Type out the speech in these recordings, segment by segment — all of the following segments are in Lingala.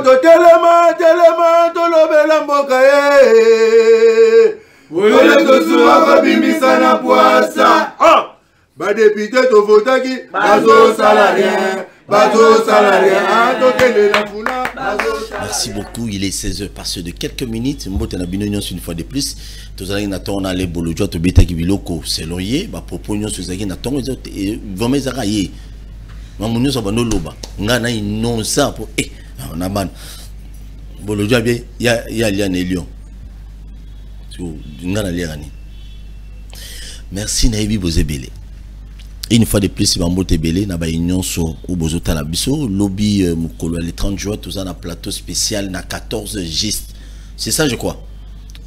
Telema, tolobela mboka ye. Wole tosua kabimisa na poasa. Ba député to votaki, bazo salarié, tokende la funa, Merci beaucoup, il est 16h passé de quelques minutes. Mbote na binonion une fois de plus. Tozali na tona le bolojo to betaki biloko selon ye, ba propos nyon sozaki na tongo vome zaka ye. Mamunyo so bando loba. Ngana inonsa po on a man. Bolojo bien ya lian et lion. Merci Naibi Bozebele. Une fois de plus, il va monter belé na ba union so ou bozota na biso lobby mukolo le 30 juin tout ça na plateau spécial na 14 gist. C'est ça je crois.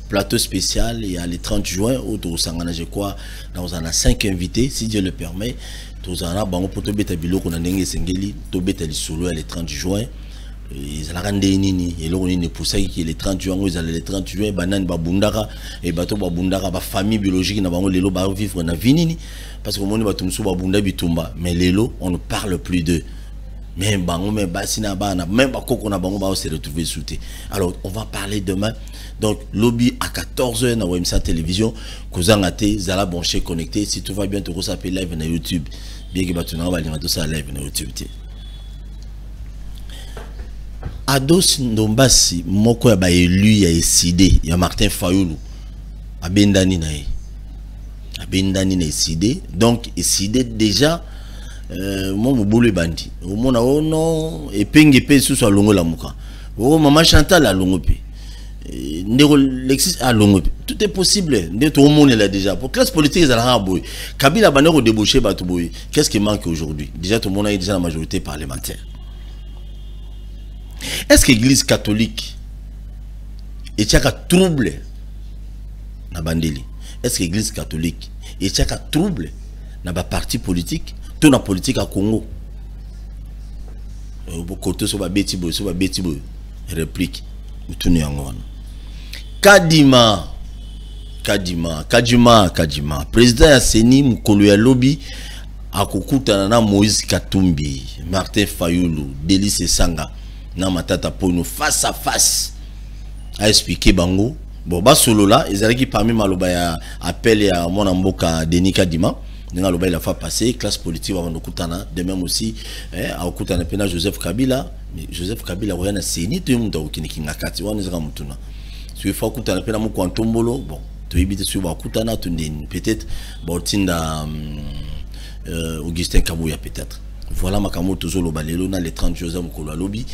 Plateau spécial et à le 30 juin au to sangana je crois dans on a 5 invités si Dieu le permet. Tout ça na bango poto beta biloko na ndenge sengeli to beta li solo le 30 juin. Ils ont rendu nini et l'on est pour ça qui les 30 juin ils allaient les 30 juin banane babundaka et bateau babundaka ba famille biologique na bango lelo ba vivre na vinini parce que mon bateau musu babunda bitumba mais lelo on ne parle plus d'eux même bango même basina bana même bakoko na bango ba se retrouver souté. Alors on va parler demain donc lobby à 14h na WMSA télévision kozangate zala branché connecté si tout va bien tu s'appeler live na YouTube bien que bateau na ba linga tout ça live na YouTube. Ados Ndombasi moko ya ba élu ya ECD ya Martin Fayulu abendani na ECD donc ECD déjà moi mobulu bandi au mona ono epenge pe sous longo la muka o mama Chantal a longo pe ndeko Lexis a longo pe tout est possible ndeko tout le monde là déjà pour classe politique ça la boy Kabila banero déboucher batu boy qu'est-ce qui manque aujourd'hui déjà tout le monde a déjà la majorité parlementaire. Est-ce que l'église catholique est un trouble na bandeli? Est-ce que l'église catholique est un trouble na ba parti politique? Tout na politique à Congo. Côté sur ba beti boy, réplique. Tout ni angwana. Kadima. Président ya Seni mukolo ya lobby akokutana na Moïse Katumbi, Martin Fayulu, Délice Sanga. Na matata pono face à face a expliquer bango bon ba solo là ils allaient qui parmi maloba ya appel ya mona mboka Denis Kadima nga loba il a fait passer classe politique avant de kutana de même aussi a kutana pena Joseph Kabila mais Joseph Kabila rien na seni to munda okinikinga kati wana zaka mutuna so il faut kutana pena mko antombolo bon to ibite sur ba kutana to ndeni peut-être bon tinda Augustin Kabuya peut-être. Voilà ma camo toujours le balelo na les 30 Joseph Mokolo lobby.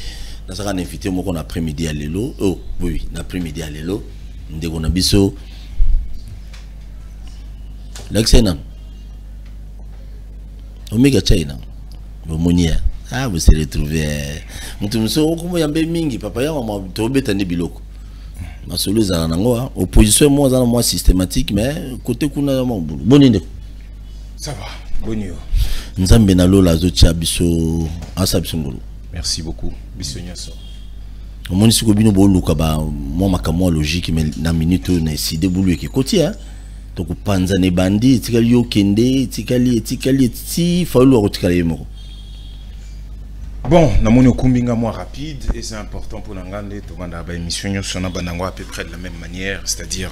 Nous avons invité mon après-midi à l'élo. Oh oui, l'après-midi à l'élo. Nous avons biso. L'excellent. Omega China. Monia. Ah vous serez retrouvé. Mutumso comment yambe mingi papa ya mama tobe tande biloko. Masolo za nango opposition moi systématique mais côté kuna boninde. Ça va. Bonio. Nzambe na lola zo tia biso asabisungulu. Merci beaucoup. Bisognaso. Omoni siko bino bo luka ba mo makamwa logique mais na minute na décider bulu eke koti hein. To ko panza ne bandi tikali yo kende tikali ti faulu ko tikali moko. Bon, na moni okumbinga moi rapide et c'est important pour ngande to vanda ba émission nyoso na bandango à peu près de la même manière, c'est-à-dire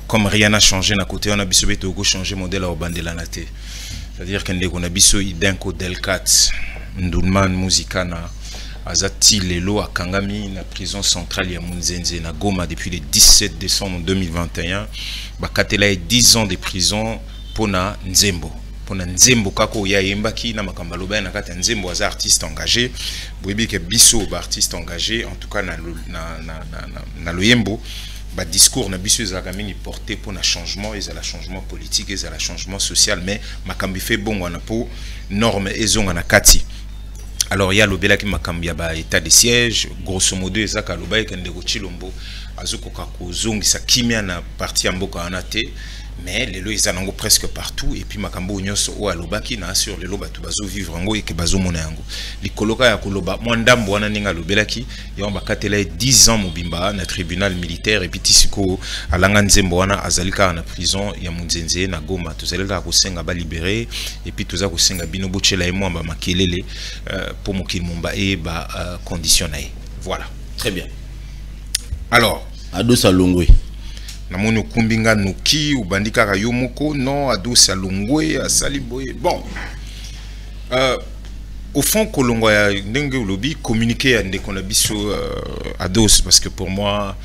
comme rien n'a changé na côté on a biso beto ko changer modèle au bandela naté. C'est-à-dire qu'on a biso idenko delkat ndulman muzikana azati lelo a Kangami na prison centrale ya Munzenze na Goma depuis le 17 décembre 2021 bakatela 10 ans de prison pona Nzembo kako ya yembaki na makambaloba na kata Nzembo as artiste engagé boyebi ke biso ba artiste engagé en tout cas na loyembo ba discours na biso ezaka mingi porté pour na changement et la changement politique et la changement social mais makambi fait bon wana po norme ezonga na kati. Alors il y a l'obéla qui makambi ba état de siège grosso modo ezaka loba ekende ko chilombo azukoka ko zongisa kimia na parti ya mboka anate mais les lois ils presque partout et puis makambo nyonso o alobaki na sur les loba to bazo vivre ngo et que bazo mona yango likoloka ya koloba mwandambo wana ninga lobelaki ya bakatela 10 ans mobimba na tribunal militaire et puis tisiko alanga Nzembo wana azalika na prison ya Munzenze na Goma tozalika ko senga ba libérer et puis toza ko senga bino bochela e mwamba makelele pour mokili momba e ba conditionnel. Voilà. Très bien. Alors, Ados Alongwe. Namono kumbinga noki ou bandika kayomoko non Ados Alongwe asaliboye. Bon. Au fond kolongo ya ndenge lobby communiquer à ndeko na biso Ados parce que pour moi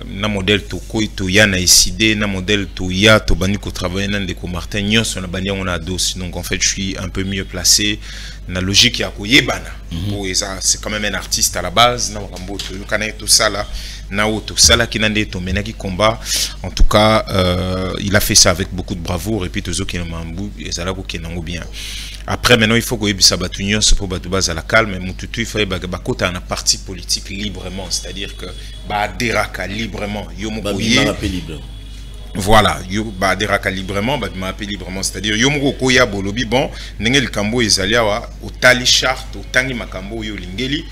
na modèle to koito ya na décidé na modèle to ya to bani ko travailler na ndeko Martin nyonso na bani on a Ados, donc en fait je suis un peu mieux placé na logique ya ko yebana. C'est quand même un artiste à la base na makambo to kana tout ça là na auto sala kinande to menaki combat. En tout cas il a fait ça avec beaucoup de bravoure et puis tozo ki na mambu ezala ko kenango bien. Après, maintenant, il faut que ça batunion se pour battre à la calme. Mais il faut que un parti politique librement, c'est-à-dire que Baderaka librement, voilà, Baderaka librement, librement, c'est-à-dire Yomoko Koya Bolobi bon, Nengel Kambo Ezaliawa, au Tali Chart, au Tangi Makambo Yo Lingeli,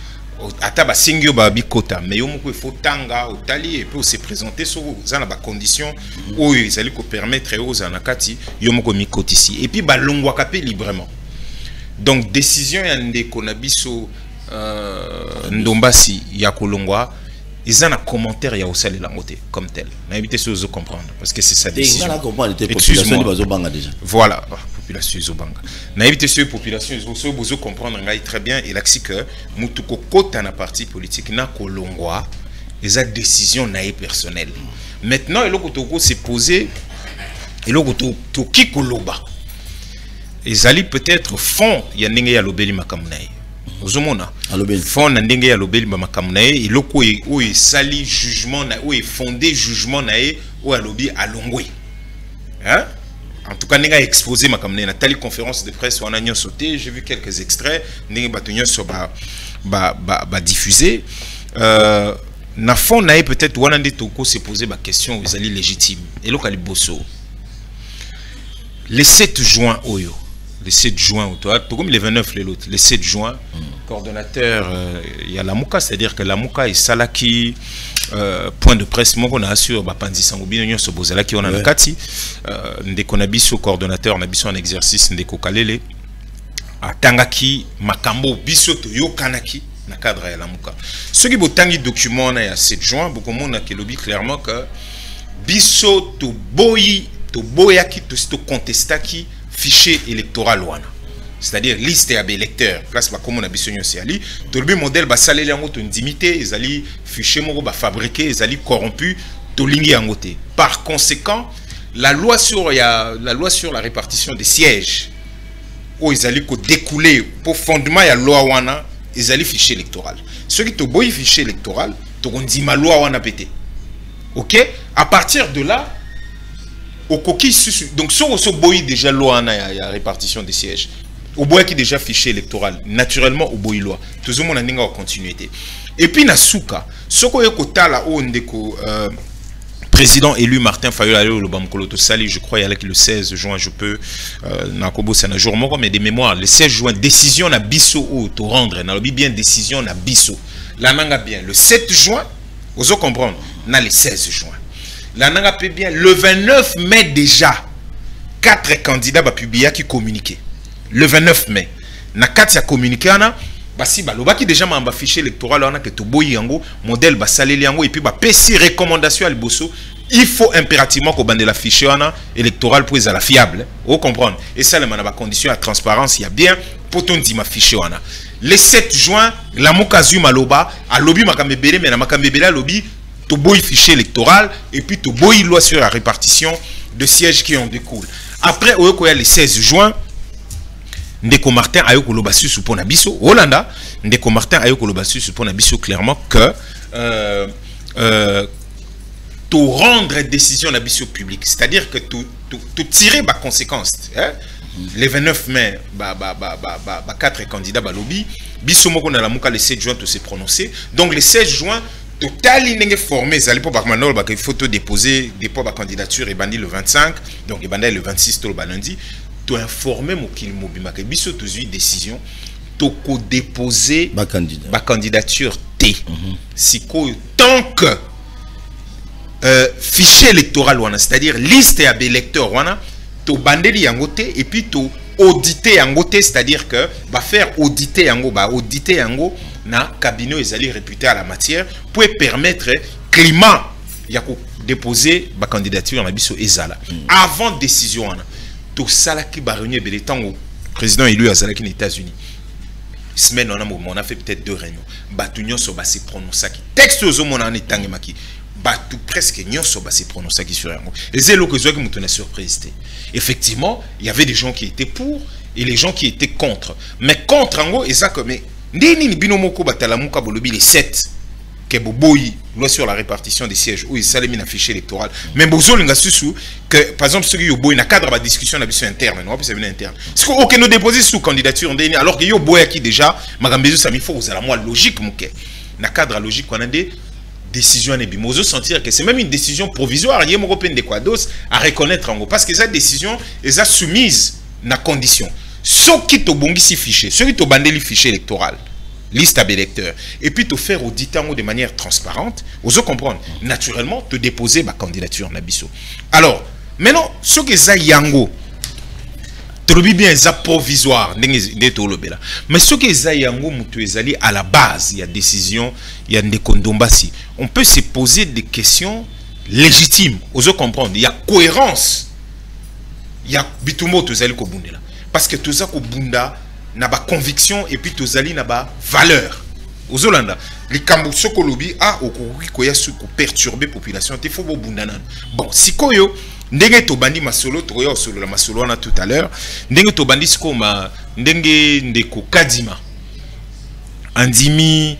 Ataba Singyo Babikota, mais Yomoko il faut Tanga, au Tali, et puis se présenter sur les conditions où ils allaient permettre aux Anakati, Yomoko Mikotisi, et puis Balongwakape librement. Donc décision yande konabiso ndombasi ya kolongwa ils ont un commentaire ya osali langote comme tel na éviter ce de comprendre parce que c'est sa décision. Voilà, population zobanga na éviter ce population zo bozo comprendre ngai très bien et là que mutuko kota na parti politique na kolongwa ils ont décision na personnelle. Maintenant et lokotoko s'est posé et lokoto ki koloba ils allaient peut-être fond ya ndenge ya lobeli makamunaye ozomona fond na ndenge ya lobeli makamunaye et loko o sali jugement na o fondé jugement na e o alobi alongwe hein. En tout cas ndenge exposé makamunaye na telle conférence de presse on a nyon sauté, j'ai vu quelques extraits ndenge batonyo so ba diffuser na fond na e peut-être wana ndé toko se poser ba question ils allaient légitime et loko ali bosso le 7 juin oyo le 7 juin, comme le 29 l'autre, le 7 juin, coordonnateur, il y a la Mouka, c'est-à-dire que la Mouka est Salaki, point de presse, moi on a assuré, Bapandi Sangobino, Sobozala qui on a Kati, ndeko nabiso coordonnateur, nabiso en exercice, ndeko Kalele, à Tangaki, Makambo, biso to Yokanaki, na cadre ya la Mouka. Ce qui botangi document na ya 7 juin, beaucoup de monde a lobby clairement que biso to boyi, to boyaki, to contestaki, fichier électoral wana, c'est-à-dire liste ya électeurs place ba comme on a bisonyo c'est ali to le modèle ba saleli yango to ndimité ezali fichier moko ba fabriqué ezali corrompu to lingi yango te. Par conséquent la loi sur la répartition des sièges ou ezali ko découler pour fondement ya loi wana ezali fichier électoral. Ce qui to boy fichier électoral to ndima loi wana pété. OK, à partir de là au coquille donc so boy déjà loi na répartition des sièges au boy qui déjà fichier électoral naturellement au boy loi tout le monde a en continuité et puis na souka soko yokotala o ndeko président élu Martin Fayulu le bamkolo to sali je crois il y a le 16 juin je peux na kobo c'est un jour moko mais des mémoires le 16 juin décision na biso ou to rendre na lobi bien décision na biso la nanga bien le 7 juin ozo comprendre na le 16 juin. La nanga peut bien le 29 mai déjà 4 candidats ba publier qui communiqué le 29 mai na 4 ya communiqué ana basi baloba qui déjà m'a fichier électoral on a que to boyi yango modèle ba saleli yango et puis ba pesi recommandation à liboso il faut impérativement qu'on bande la fichier ana électoral pour les la fiable vous comprendre et ça le manaba condition à transparence il y a bien pour ton dit ma fichier ana le 7 juin la mokazu maloba a lobby makambebele mais na makambebele lobby to boy fichier électoral et puis to boy loi sur la répartition de sièges qui en découlent. Après il y a le 16 juin ndeko Martin ayoko lobasu supona biso Hollanda ndeko Martin ayoko lobasu supona biso clairement que to rendre décision la biso publique, c'est-à-dire que to tirer ba conséquence hein? Le 29 mai ba 4 candidats ba lobby biso moko na la muka le 7 juin to se prononcer donc le 16 juin total n'est formé ça pour bakmanol ba il faut déposer dépôt ba candidature et bandi le 25 donc et bandi le 26 to lundi to informer mo kil mobima ke biso to zui décision to ko déposer ba candidature T siko tant que fichier électoral wana c'est-à-dire liste ya électeurs wana to bandeli yango te et puis to auditer yango te c'est-à-dire que va faire auditer yango ba auditer yango na cabinet ezali réputé à la matière pour permettre climat ya ko déposer ba candidature na biso ezala avant décision ana to sala ki ba réunion belé tango président élu azalaki aux États-Unis semaine on a fait peut-être 2 réunions batu nyonso ba se prononcer ki texte ozo mona na tangemaki batu presque nyonso ba se prononcer ki sur yango ezelo ko zoki mutuna surprise. Effectivement, il y avait des gens qui étaient pour et les gens qui étaient contre. Mais contre en gros, et ça comme ndeni ni binomoko batalamuka bolobi les 7 que boboyi loi sur la répartition des sièges où il s'allait mis un fichier électoral. Mais bozo linga susu que par exemple ceux qui yo boy na cadre ba discussion na biso interne, non pas bien interne. Est-ce que aucun nous déposer sous candidature ndeni alors que yo boy qui déjà magambezo ça mi faut aux la moi logique muke. Na cadre logique on a des décision n'est bimozo sentir que c'est même une décision provisoire il y a mon de quados à reconnaître en gros parce que cette décision est soumise na condition ceux qui te bongisi fichier ceux qui te bandeli fichier électoral liste à électeurs et puis te faire auditer de manière transparente oso comprendre naturellement te déposer ma candidature na biso. Alors maintenant ceux qui za yango trobi bien ça provisoire mais ce qui est yango mutu ezali à la base il y a décision il y a des kondombasi on peut se poser des questions légitimes oso comprendre il y a cohérence il y a bitumo tozali ko bundela parce que toza ko bunda na ba conviction et puis tozali na ba valeur ozolanda likambo sokolobi a okoki ko yasu ko perturber population te fo bo bunda nan bon sikoyo ndenge to bandi masolo to yo solo la masolo na tout à l'heure ndenge to bandi skoma ndenge ndeko kadima andimi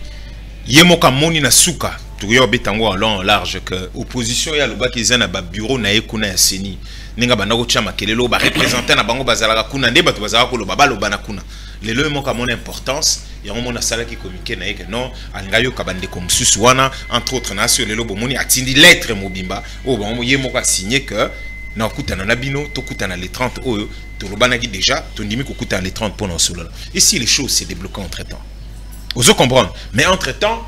yemoka moni na suka to yo betango en long large que opposition ya loba kizana ba bureau na ekuna ya seni ninga banda ko chama kelelo ba représenter na bango bazalaka kuna nde bato bazalaka ko loba baloba na kuna lelo yemoka mon importance ya mona sala ki communiquer na yeke non alinga yo kabande comme susu wana entre autres na sur lelo bomoni atindi lettre mobimba o ba yemoka signé que na kutana na bino to kutana les 30 oyo to lobanaki déjà to ndimi ko kutana les 30 pendant cela ici les choses s'est débloqué entre temps ozo comprendre mais entre temps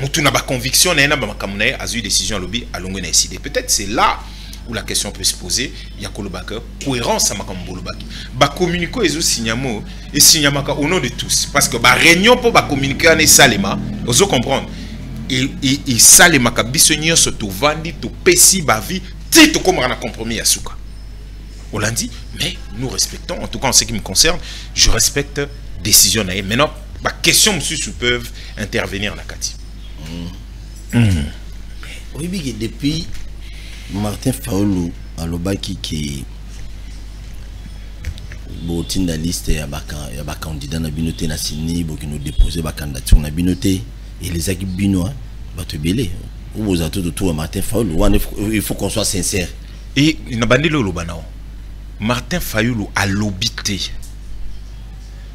mutu na ba conviction na ba makamuna a eu décision lobby à longue na décider peut-être c'est là où la question peut se poser il y a kolobaka cohérence à makambolobaki ba communiquer ezo signamo et signamaka au nom de tous parce que ba réunion pour ba communiquer en salema ozo comprendre et salema ka bisonyo so to vandi to pesi ba vie tito comme un compromis à souka on l'a dit mais nous respectons en tout cas en ce qui me concerne je respecte décision na maintenant ba question monsieur peuvent intervenir la kati oui mais depuis Martin Fayulu à l'obaki qui botin la liste ya ba candidat na binoté na sini bo qui nous déposer ba candidature na binoté et les équipes binois ba te belé ou vous êtes autour de Martin Fayulu il faut qu'on soit sincère et na bandelo lo banao Martin Fayulu a lobité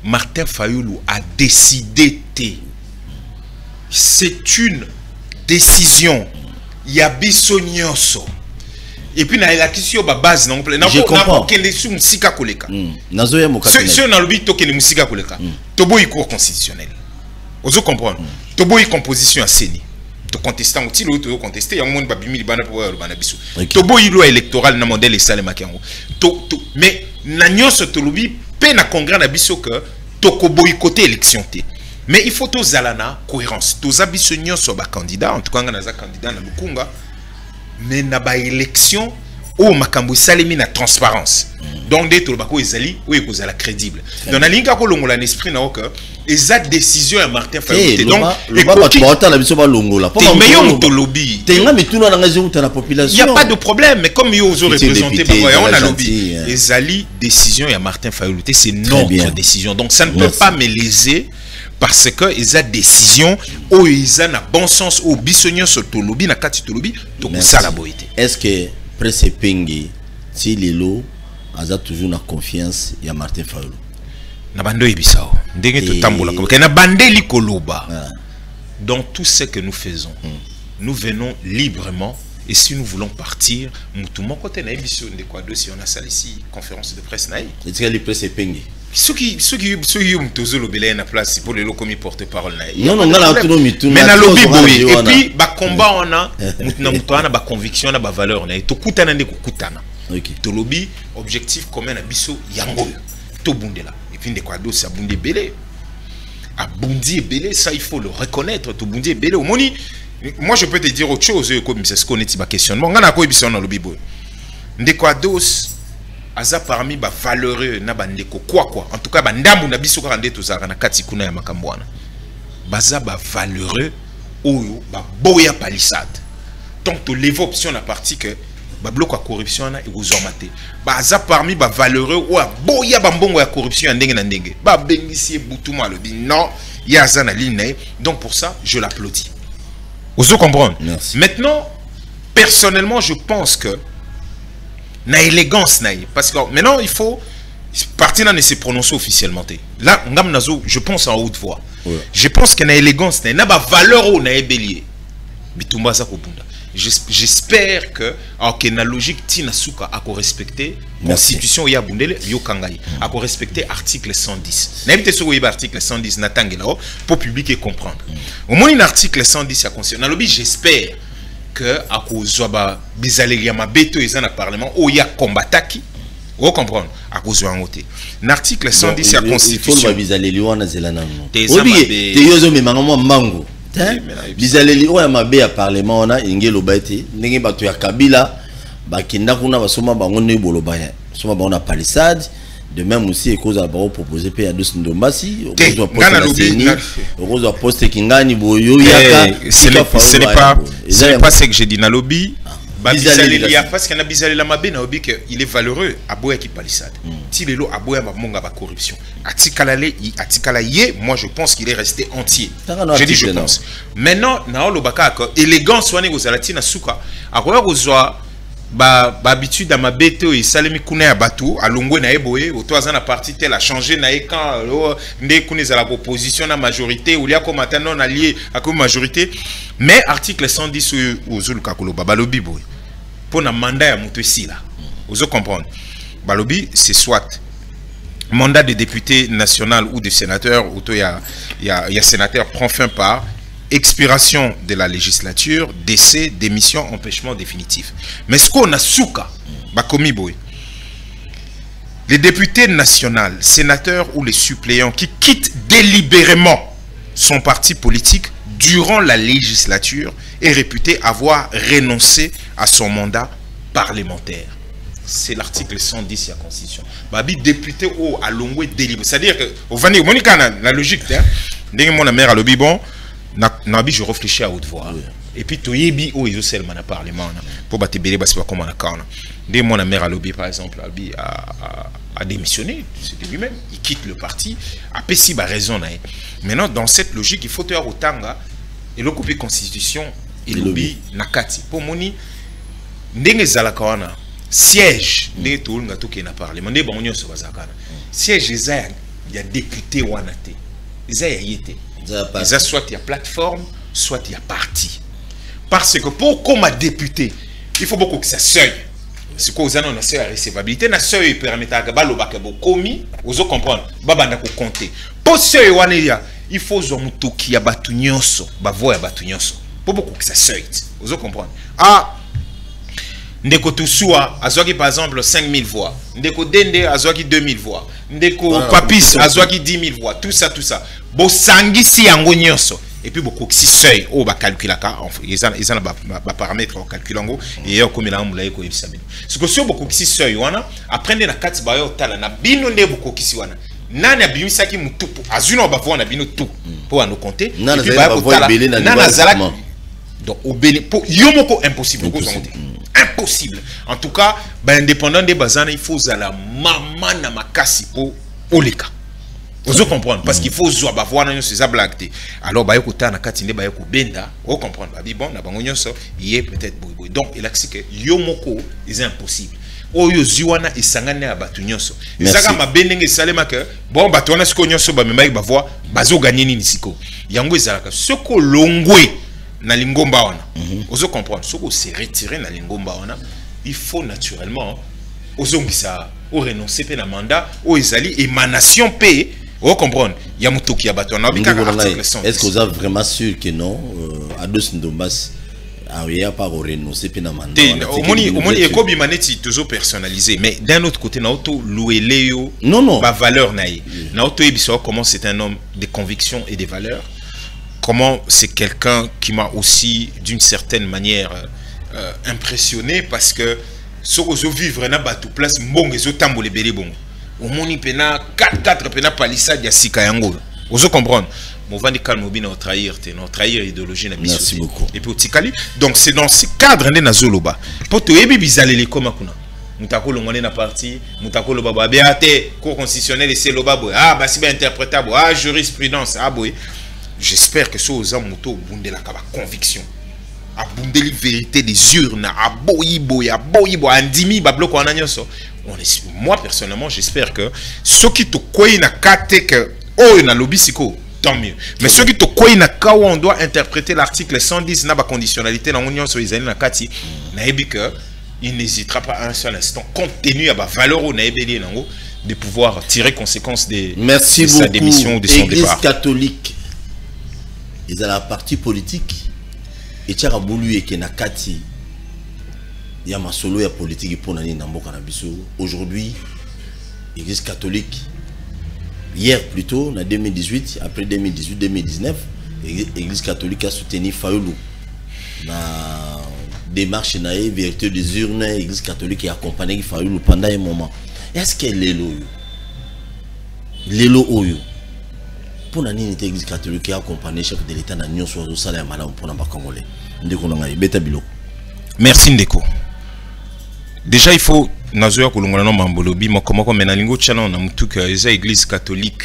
Martin Fayulu a décidé c'est une décision il y a bisonyoso et puis na la question ba base na comprends que les sous musika koleka nazoya mokapena ce na lobi to que les musika koleka to boy cour constitutionnel ozo comprendre to boy composition à seni to contestant ti lo to contester ya monde ba bimi libana pour bana biso to boy loi électorale na modèle salema kango to mais na nyonso to lobi pe na congrès na biso que to ko boycotter élection té mais il faut to zalana cohérence to zabiso nyonso ba candidat en tout cas na za candidat na lukunga mais na ba élection au makambo salemi na transparence donc des to bako ezali ou ekozala crédible donc na linga ko longola l'esprit na oka eza décision ya Martin Fayulu donc et ba batota la biso ba longola pas meilleur to lobby tenga mituna na ngazi uta la population il y a pas de problème mais comme yo ozo représenter ba on a lobby ezali décision ya Martin Fayulu c'est notre décision donc ça ne peut pas me léser parce que ils a décision ou ils a bon sens au bisognon sur to lobby na kati to lobby to ça la boité est-ce que presse pengi si lelo aza toujours na confiance ya Martin Fayulu na bando ebisao ndenge to tambola ko na bandeli koloba dans tout ce que nous faisons nous venons librement et si nous voulons partir mutu moko te na ebiso de quoi si on a ça ici conférence de presse na est-ce que les presse pengi ceux qui ont lobby na place pour les locaux porte-parole non non ngala tout mituna mais na lobby boy et puis ba combat on a mutuna mutana ba conviction na ba valeur na to kutana ndeko kutana to lobby objectif commun na biso yango to bundela et puis ndeko ado sa bunde belé à Bundi et Belé, ça il faut le reconnaître, tout Bundi et Belé. Moi je peux te dire autre chose, comme c'est ce qu'on est questionnement. On a quoi dans le Bible. Ndekwados, aza parmi ba valeureux na bandeko quoi. En tout cas, bandambu na biso ka ndeto za na kati kuna ya makambwana. Baza ba valeureux oyo ba boya palissade. Donc tu lèves option la partie que ba bloc à corruption na ekuzomate. Baza parmi ba valeureux ou boya bambongo ya corruption ndenge na ndenge. Ba bengisi butuma le dit non, ya za na ligne. Donc pour ça, je l'applaudis. Vous comprenez? Maintenant, personnellement, je pense que na élégance naïe parce que maintenant il faut partir ne se prononcer officiellement là je pense en haute voix je pense que na élégance naïe na ba valeur au na bélier bitumba za ko bunda j'espère que ok na logique tina suka a ko respecter constitution ya bundele yo kangai a ko respecter article 110 na bité so ko article 110 na tangela pour public et comprendre au moins un article 110 ya constitution na lobby j'espère que à cause de bizaleli ya mabeto ezana parlement o ya combataki vous comprenez à cause de ngoté l'article 110 ya constitution il faut bizaleli wana zelana no obi te yozo me mangamo mango bizaleli o ya mabe ya parlement wana ingelo baite ndenge bato ya Kabila bakinda kuna basoma bango ne boloba ya soma bango na palissade. De même aussi, et cause à proposer payer à 200 dombasi, au poste Kingani, ce n'est pas ce que j'ai dit dans le lobby. Parce qu'il y a bizarre la mabe, il est valeureux à boya qui palissade. Tilelo à boya monga ba corruption. Atikalaye, moi je pense qu'il est resté entier. Je dis je pense. Maintenant, na lo baka élégance soane aux alatina suka, à quoi ba habitude à ma bête et salemi kuna ya batu alongwe na eboye otoza na parti tel a changé na ekan ndé kuneza la opposition na majorité ou lia comme maintenant allié à comme majorité mais article 110 aux zuluka koloba balobi boy pour na mandat ya mutu ici là vous comprendre balobi c'est soit mandat de député national ou de sénateur ou il y a sénateur prend fin par expiration de la législature, décès, démission, empêchement définitif. Mais ce qu'on a souka, les députés nationaux, sénateurs ou les suppléants qui quittent délibérément son parti politique durant la législature est réputé avoir renoncé à son mandat parlementaire. C'est l'article 110 de la Constitution. Babi député ou à l'ongwe délibéré. C'est-à-dire que, la logique, mon mère à l'obibon, je réfléchis à haute voix. Et puis, tu yebi ou ils ont seulement à parlement. Pour battre belé, c'est pas comme on a quand. Dès mon mère à lobby, par exemple, a démissionné. C'est lui-même. Il quitte le parti. A pessi ba raison. Maintenant, dans cette logique, il faut avoir autant et le copie constitution et lobby nakati. Pour moni, ndenge zalakawana siège ndenge tout le monde qui na parlement. Ndenge bon nyonso bazakana. Siège il y a député wanate. Il y a soit il y a plateforme, soit il y a parti. Parce que pour comme député, il faut beaucoup que ça seuil. C'est quoi, vous avez un seuil à recevabilité, un seuil permet à Gabalo Bakabo commis, vous comprenez, Babana ko compter. Pour seuil, il faut que qui a battu nyonso, bavoya battu nyonso. Pour beaucoup que ça seuil, vous comprenez. Ah, ndeko Toussoua, azwaki par exemple 5000 voix. Ndeko Dende, azwaki 2000 voix. Ndeko Papis, azwaki 10 000 voix. Tout ça, tout ça. Bo sangisi yango nyonso. Et puis beaucoup si seuil, oh ba calculer ka, ils ont ba paramètres en calculant et comme il a moulay ko ibisabino. Ce que sur beaucoup si seuil wana, apprendre na kati ba yo tala na bino ne beaucoup kisi wana. Nana bimisa ki mutupu, azuno ba vo na bino tout pour nous compter. Nana zala donc au belé pour yomoko impossible impossible. En tout cas, ben indépendant des bazana, il faut la maman na makasi pour oleka. Vous comprenez parce qu'il faut voir ces blagues. Alors bah écoutez na katinde bah benda, vous comprenez bah bon na bango nyonso, il est peut-être boy. Donc il a dit que yomoko est impossible. Oyo ziwana isangane abatu nyonso. Ezaka mabendenge salema que bon bah tona siko nyonso ba memba ba voir bazo gagner nini siko. Yango ezalaka soko longwe na lingomba wana. Vous comprenez soko se retirer na lingomba wana, il faut naturellement ozongisa ou renoncer pe na mandat ou ezali émanation pe. Vous comprenez? Il y a Moutoki à bâton. Est-ce que vous êtes vraiment sûr que non, à deux Ndombas, Ah oui, il n'y a pas de renoncer à un mandat. Omoni ekobi maneti toujours personnalisé, mais d'un autre côté, naoto loueleo non. Ba valeur naïe. Naoto ebiso comment c'est un homme de conviction et de valeurs. Comment c'est quelqu'un qui m'a aussi d'une certaine manière impressionné parce que ce que je vivre na batu place mbongo zo tambole belé bon. Omoni pena 4 pena palissade ya sika yango. Vous comprendre? Mon vandi calme bien au trahir idéologie na biso. Merci beaucoup. Et puis au tikali. Donc c'est dans ce cadre né na zoloba. Pour te ebi bizalele koma kuna. Mutako longone na parti, mutako lo baba beate, cour constitutionnel et c'est lo babo. Ah bah si bien interprétable, ah jurisprudence, ah boy. J'espère que ce aux moto bundela kaba conviction. A bundeli vérité des urnes, a boyibo, andimi ba bloc en agnoso. Moi personnellement, j'espère que ceux qui te koyi na kate que oh na lobby siko tant mieux. Mais ceux qui te koyi na ka on doit interpréter l'article 110 na ba conditionnalité na union sur les na kati na ebi que il n'hésitera pas un seul instant compte tenu à ba valeur na ebeli nango de pouvoir tirer conséquence de sa démission ou de son départ. Église catholique. Ils ont la partie politique et tu as voulu que na kati il y a ma solo ya politique pour nani na mboka na biso. Aujourd'hui Église catholique hier plutôt en 2018 après 2018-2019 Église catholique a soutenu Fayoulou na démarche na vérité des urnes. Église catholique a accompagné Fayoulou pendant un moment. Est-ce que Lelo Oyo pour nani n'était Église catholique a accompagné chef de l'État na nyon so sala ya malamu pour na ba congolais ndeko na ngai beta bilo. Merci Ndeko. Déjà il faut nazoya kolongola no mambolobi mokomoko menalingo tchana na mutuka eza Église catholique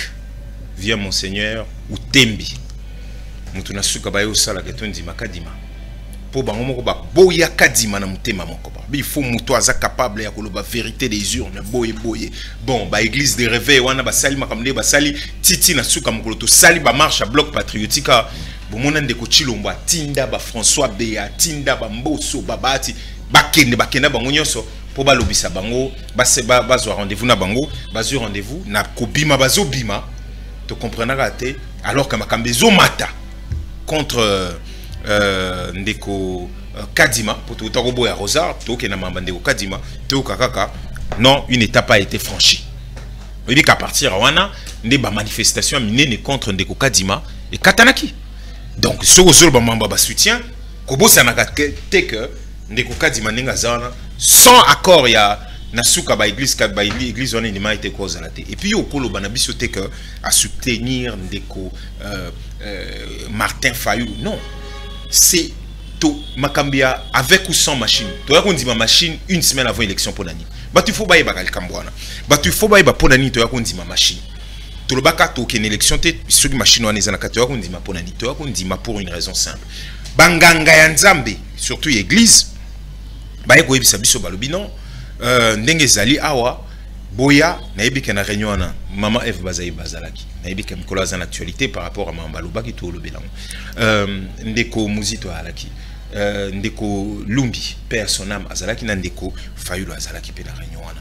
via monseigneur Utembi mutu na suka bayo sala ketondi makadima po bango moko ba boya kadima na mutema moko ba il faut mutu aza capable ya koloba vérité des urnes boye bon ba église de réveil wana ba sali makamde ba sali titi na suka mokolo to sali ba marche à bloc patriotique bomona Ndeko Chilombo tinda ba François Béa tinda ba Mboso babati bakende bango nyonso po ba lobisa bango ba zo rendez-vous na bango ba zo rendez-vous na kobima bazo bima to comprendra te alors que makambezo mata contre Ndeko Kadima pour tout robo ya Rosar to ke na mamba Ndeko Kadima to kakaka non une étape a été franchie. On dit qu'à partir wana nde ba manifestation minene contre Ndeko Kadima et Katanaki. Donc ce que ba mamba ba soutien kobo sanaka te que Ndeko Kadima ninga zana sans accord ya nasuka ba église on a été cause la et puis au kolo bana biso te que à soutenir Ndeko Martin Fayulu non c'est tout makambia avec ou sans machine. Tu as dit ma machine une semaine avant l'élection pour nani. Bah tu faut bailler bagal kambwana. Bah tu faut bailler pour nani. Tu as dit ma machine. Tu le baka tu qu'une élection te sur machine on est en tu as dit ma pour nani. Tu as dit ma pour une raison simple. Banganga ya Nzambe surtout l'église. Baye ko yebisa biso balobi non. Ndenge zali awa boya na yebika na réunion na maman Eve Bazaï Bazalaki. Na yebika mikolo za actualité par rapport à Mamba Lubaki to lo belango. Ndeko Muzito alaki. Ndeko Lumbi père son âme azalaki na Ndeko Fayulu azalaki pe na réunion wana.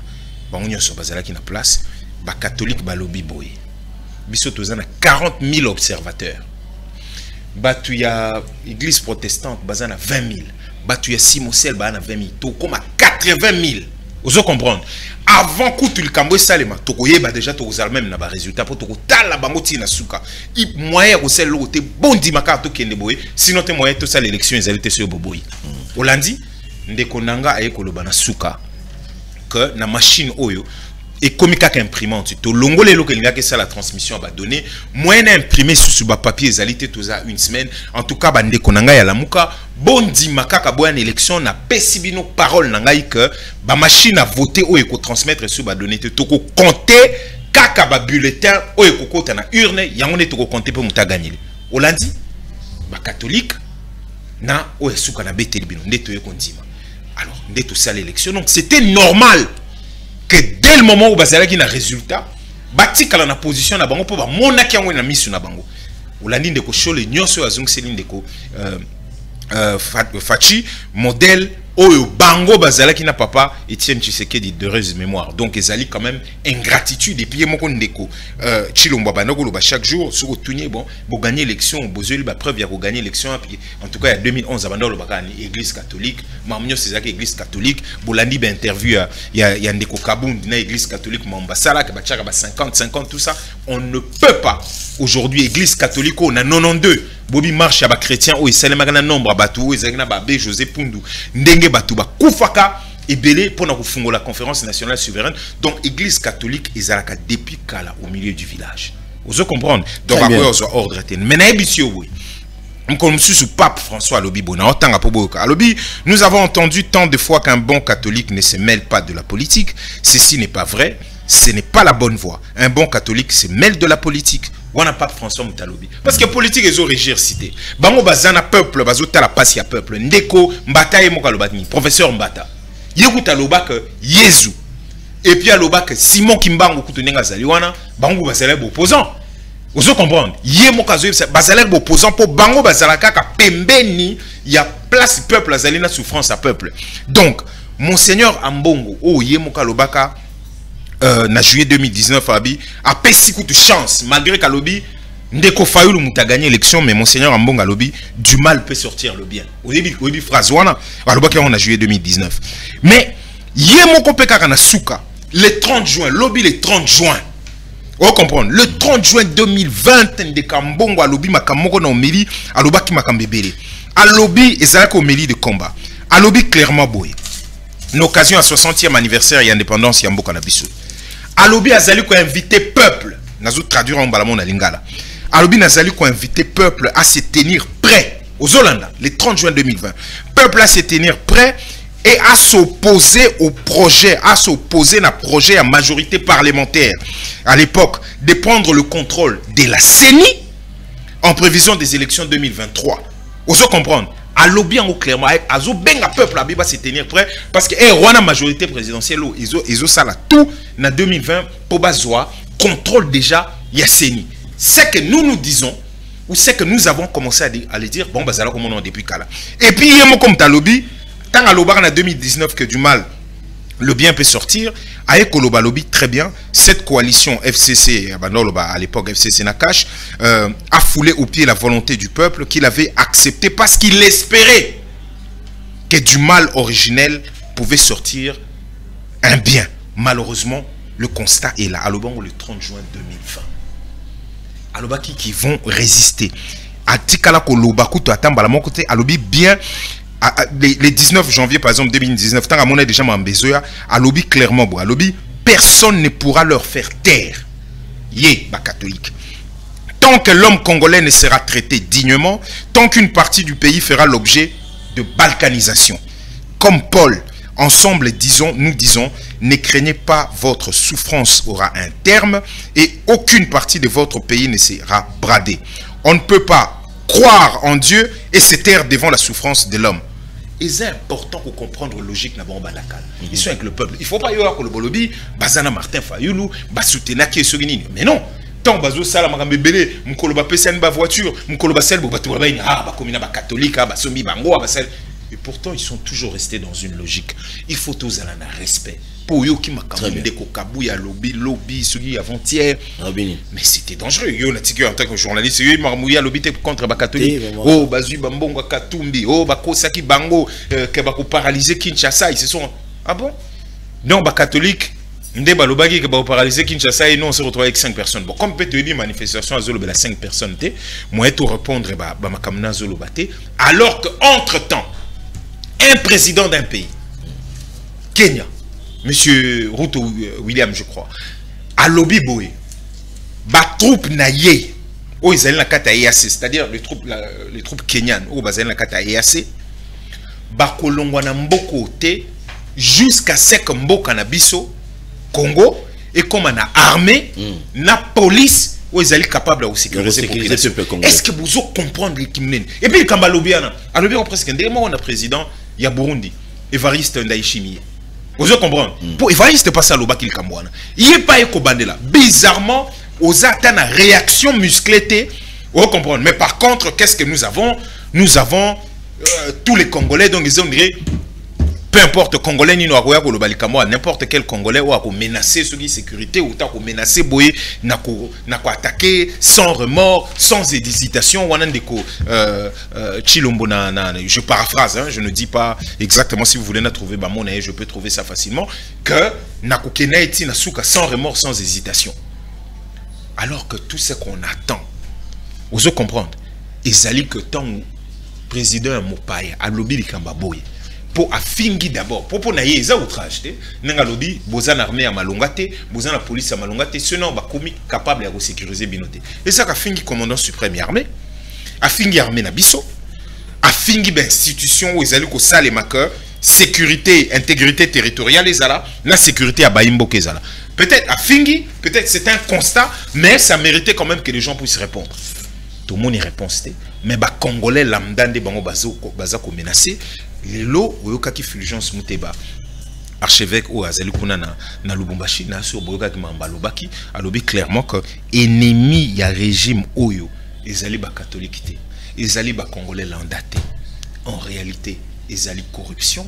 Bango nyonso bazalaki na place ba catholique balobi boye. Biso tozana 40 000 observateurs. Batu ya église protestante bazana 20 000. Batu ya Simosel bazana 20 000. To comme 80 000. Vous comprendre. Avant que tu le cambo salema, tu koyeba déjà tu aux même na ba résultat pour tu tala bango ti na suka. I moyen ko sel lote bon di maka to kende boye, sinon te moyen to ça l'élection ils étaient sur boboyi. Olandi ndeko nanga aye ko loba na suka que na machine oyo et comme kaka imprimante to longole lo kelinga que ça la transmission ba donner moyen imprimer sur ba papier ezalité to za une semaine en tout cas ba ndeko nanga ya lamuka bondi makaka boya na élection na pesibino parole nangai que ba machine à voter ou eko transmettre sur ba donner te ko compter kaka ba bulletin ou eko kota na urne yango ne to ko compter pour muta gagner olandi ba catholique na o esuka na beteli bino ndeto yeko ndima alors ndeto ça l'élection donc c'était normal que dès le moment où bazalaki na résultat batika na position na bango po ba monaki yango na mission na bango olandi ndeko shole nyonso azung seli ndeko Fachi, modèle Oyo Bango Bazalaki na papa Etienne Tshisekedi de heureuse mémoire. Donc ezali quand même ingratitude et puis moko ndeko Chilombo Banoko lo ba chaque jour sur tourner bon pour gagner l'élection bozeli ba preuve ya ko gagner l'élection puis en tout cas il y a 2011 abandon lo ba église catholique mamnyo c'est église catholique bolandi ba interview ya ndeko Kabundi na église catholique Mambasala ka ba chaka ba 50 tout ça on ne peut pas aujourd'hui église catholique on a 92 Bobby marche à ba chrétien ou isalema kana nombre abatu ezakina ba B José Pundu ndenge batu ba kufaka ebele pour na kufungo la conférence nationale souveraine donc église catholique ezalaka depuis kala au milieu du village vous comprendre donc à quoi ordre ten mais na ebisio oui comme sous pape François Alobi bona otanga po boka Alobi nous avons entendu tant de fois qu'un bon catholique ne se mêle pas de la politique ceci n'est pas vrai ce n'est pas la bonne voie un bon catholique se mêle de la politique. On n'a pas François Moutalobi. Parce que politique est au régir cité. Bango bazana peuple, bazota la passe ya peuple. Ndeko Mbata et Mokalobani, professeur Mbata. Yekuta lobak Yezu. Et puis à lobak Simon Kimbango Koutenenga Zaliwana, Bango bazalek opposant. Vous comprenez? Yé Mokazo bazalek opposant pour Bango bazalaka ka pembeni, il y a place peuple azalina souffrance à peuple. Donc, Monseigneur Ambongo, oh yé Mokalobaka na juillet 2019 a pesi coup de chance malgré qu'Alobi Ndeko Fayoulou m'a gagné l'élection mais monseigneur Ambongo Alobi du mal peut sortir le bien au début phrase wana aloba qui on a juillet 2019 mais yemo kopeka kana suka le 30 juin lobby le 30 juin on comprend le 30 juin 2020 Ndeko Ambongo Alobi makamoko na omeli aloba ki makambebele alobi ezalaka omeli de combat alobi clairement boy une occasion à 60e anniversaire et indépendance yamboka na biso Alobi azali ko inviter peuple nazo traduire en balamon na lingala Alobi nazali ko inviter peuple à se tenir prêt aux Hollanda le 30 juin 2020 peuple à se tenir prêt et à s'opposer au projet à s'opposer na projet à majorité parlementaire à l'époque de prendre le contrôle de la CENI en prévision des élections 2023 vous comprendre Alobi en clairement azo benga peuple abiba se tenir prêt parce que rwana majorité présidentielle izo sala tout na 2020 pour bazoa contrôle déjà Yasseni. C'est que nous disons ou c'est que nous avons commencé à le dire bon bazala comme on depuis kala. Et puis yemo comme Talobi tant aloba en 2019 que du mal le bien peut sortir avec Koloba Lobi très bien cette coalition FCC à l'époque FCC Nakash a foulé au pied la volonté du peuple qu'il avait accepté parce qu'il espérait que du mal originel pouvait sortir un bien. Malheureusement le constat est là Alobango le 30 juin 2020 Alobaki qui vont résister Atikala Koloba Kuto Atambala mon côté Alobi bien les 19 janvier par exemple 2019 tant à mon déjà m'ambezoya à lobby clairement à lobby personne ne pourra leur faire taire yé ba catholique tant que l'homme congolais ne sera traité dignement tant qu'une partie du pays fera l'objet de balkanisation comme Paul ensemble nous disons ne craignez pas votre souffrance aura un terme et aucune partie de votre pays ne sera bradée on ne peut pas croire en Dieu et se taire devant la souffrance de l'homme. Et c'est important pour comprendre la logique na bomba la calme. Ils sont avec le peuple. Il ne faut pas y avoir que le bolobi, Bazana Martin Fayoulou, Basutena qui est sorinine. Mais non. Tant bazo sala makambebele, mukoloba pesen ba voiture, mukoloba sel bo batu ba ba komina ba catholique, ba somi bango ba sel. Et pourtant ils sont toujours restés dans une logique. Il faut tous aller en respect. Pour yo qui makambe ko kabuya lobby sugi avant-hier. Mais c'était dangereux. Yo na tiki en tant que journaliste, yo marmouya lobby contre ba catholique. Oh bazui bambongo katumbi, oh ba kosaki bango ke ba ko paralyser Kinshasa, ils se sont ah bon? Non ba catholique Ndé balobaki que ba paralyser Kinshasa et nous on se retrouve avec 5 personnes. Bon comme peut-être une manifestation à Zolo la 5 personnes té, moi tout répondre ba makamna Zolo baté alors que entre-temps un président d'un pays Kenya Monsieur Ruto William, je crois, à lobby boy, ba troupe naïe, oh ils allaient la cata EAC, c'est-à-dire les troupes kenyanes, oh ils allaient la cata EAC, ba kolongwana mboko te jusqu'à ce que mboka na biso Congo et comme na armée, na police, oh ils allaient capables de sécuriser la population. Est-ce que vous comprenez les et puis quand lobby à lobby on presque un on a président il y a Burundi, Évariste Ndayishimiye. Vous comprenez? Pour Évariste pas ça le bas qu'il cambouana. Il est pas éco-bandela. Bizarrement, aux atteintes à réaction musclée. Vous comprenez? Mais par contre, qu'est-ce que nous avons? Nous avons tous les Congolais, donc ils ont dit, peu importe Congolais ni noakoya ko lobalikamo, n'importe quel Congolais ou a menacé ceux qui sécurité ou ta ko menacer boye na ko attaquer sans remords, sans hésitation, wanandeko Chilombo na je paraphrase, hein, je ne dis pas exactement, si vous voulez na trouver ba monnaie, je peux trouver ça facilement, que na ko kenaiti na souka sans remords, sans hésitation. Alors que tout ce qu'on attend, vous comprenez, ezali que tant président Mopaya a lobby likamba boye pour afingi d'abord pour naye eza outrage te nenga lobby bozana armée à malongate bozana police à malongate sinon ba komi capable ya sécuriser binoté et ça ka fingi commandant suprême armée afingi armée na biso afingi ba institution où ezali ko sale maker sécurité intégrité territoriale ezala la sécurité à Baimbo ezala peut-être afingi peut-être c'est un constat mais ça méritait quand même que les gens puissent répondre. Tout le monde y répond, mais les Congolais lambda de bango bazako menacé les lots oyoka ki fulgence muteba archevêque ou azali kuna na Lubumbashi na sur boyoka ki mambalobaki alobi clairement que ennemi ya régime oyo ezali ba catholique té ezali ba Congolais landaté en réalité ezali corruption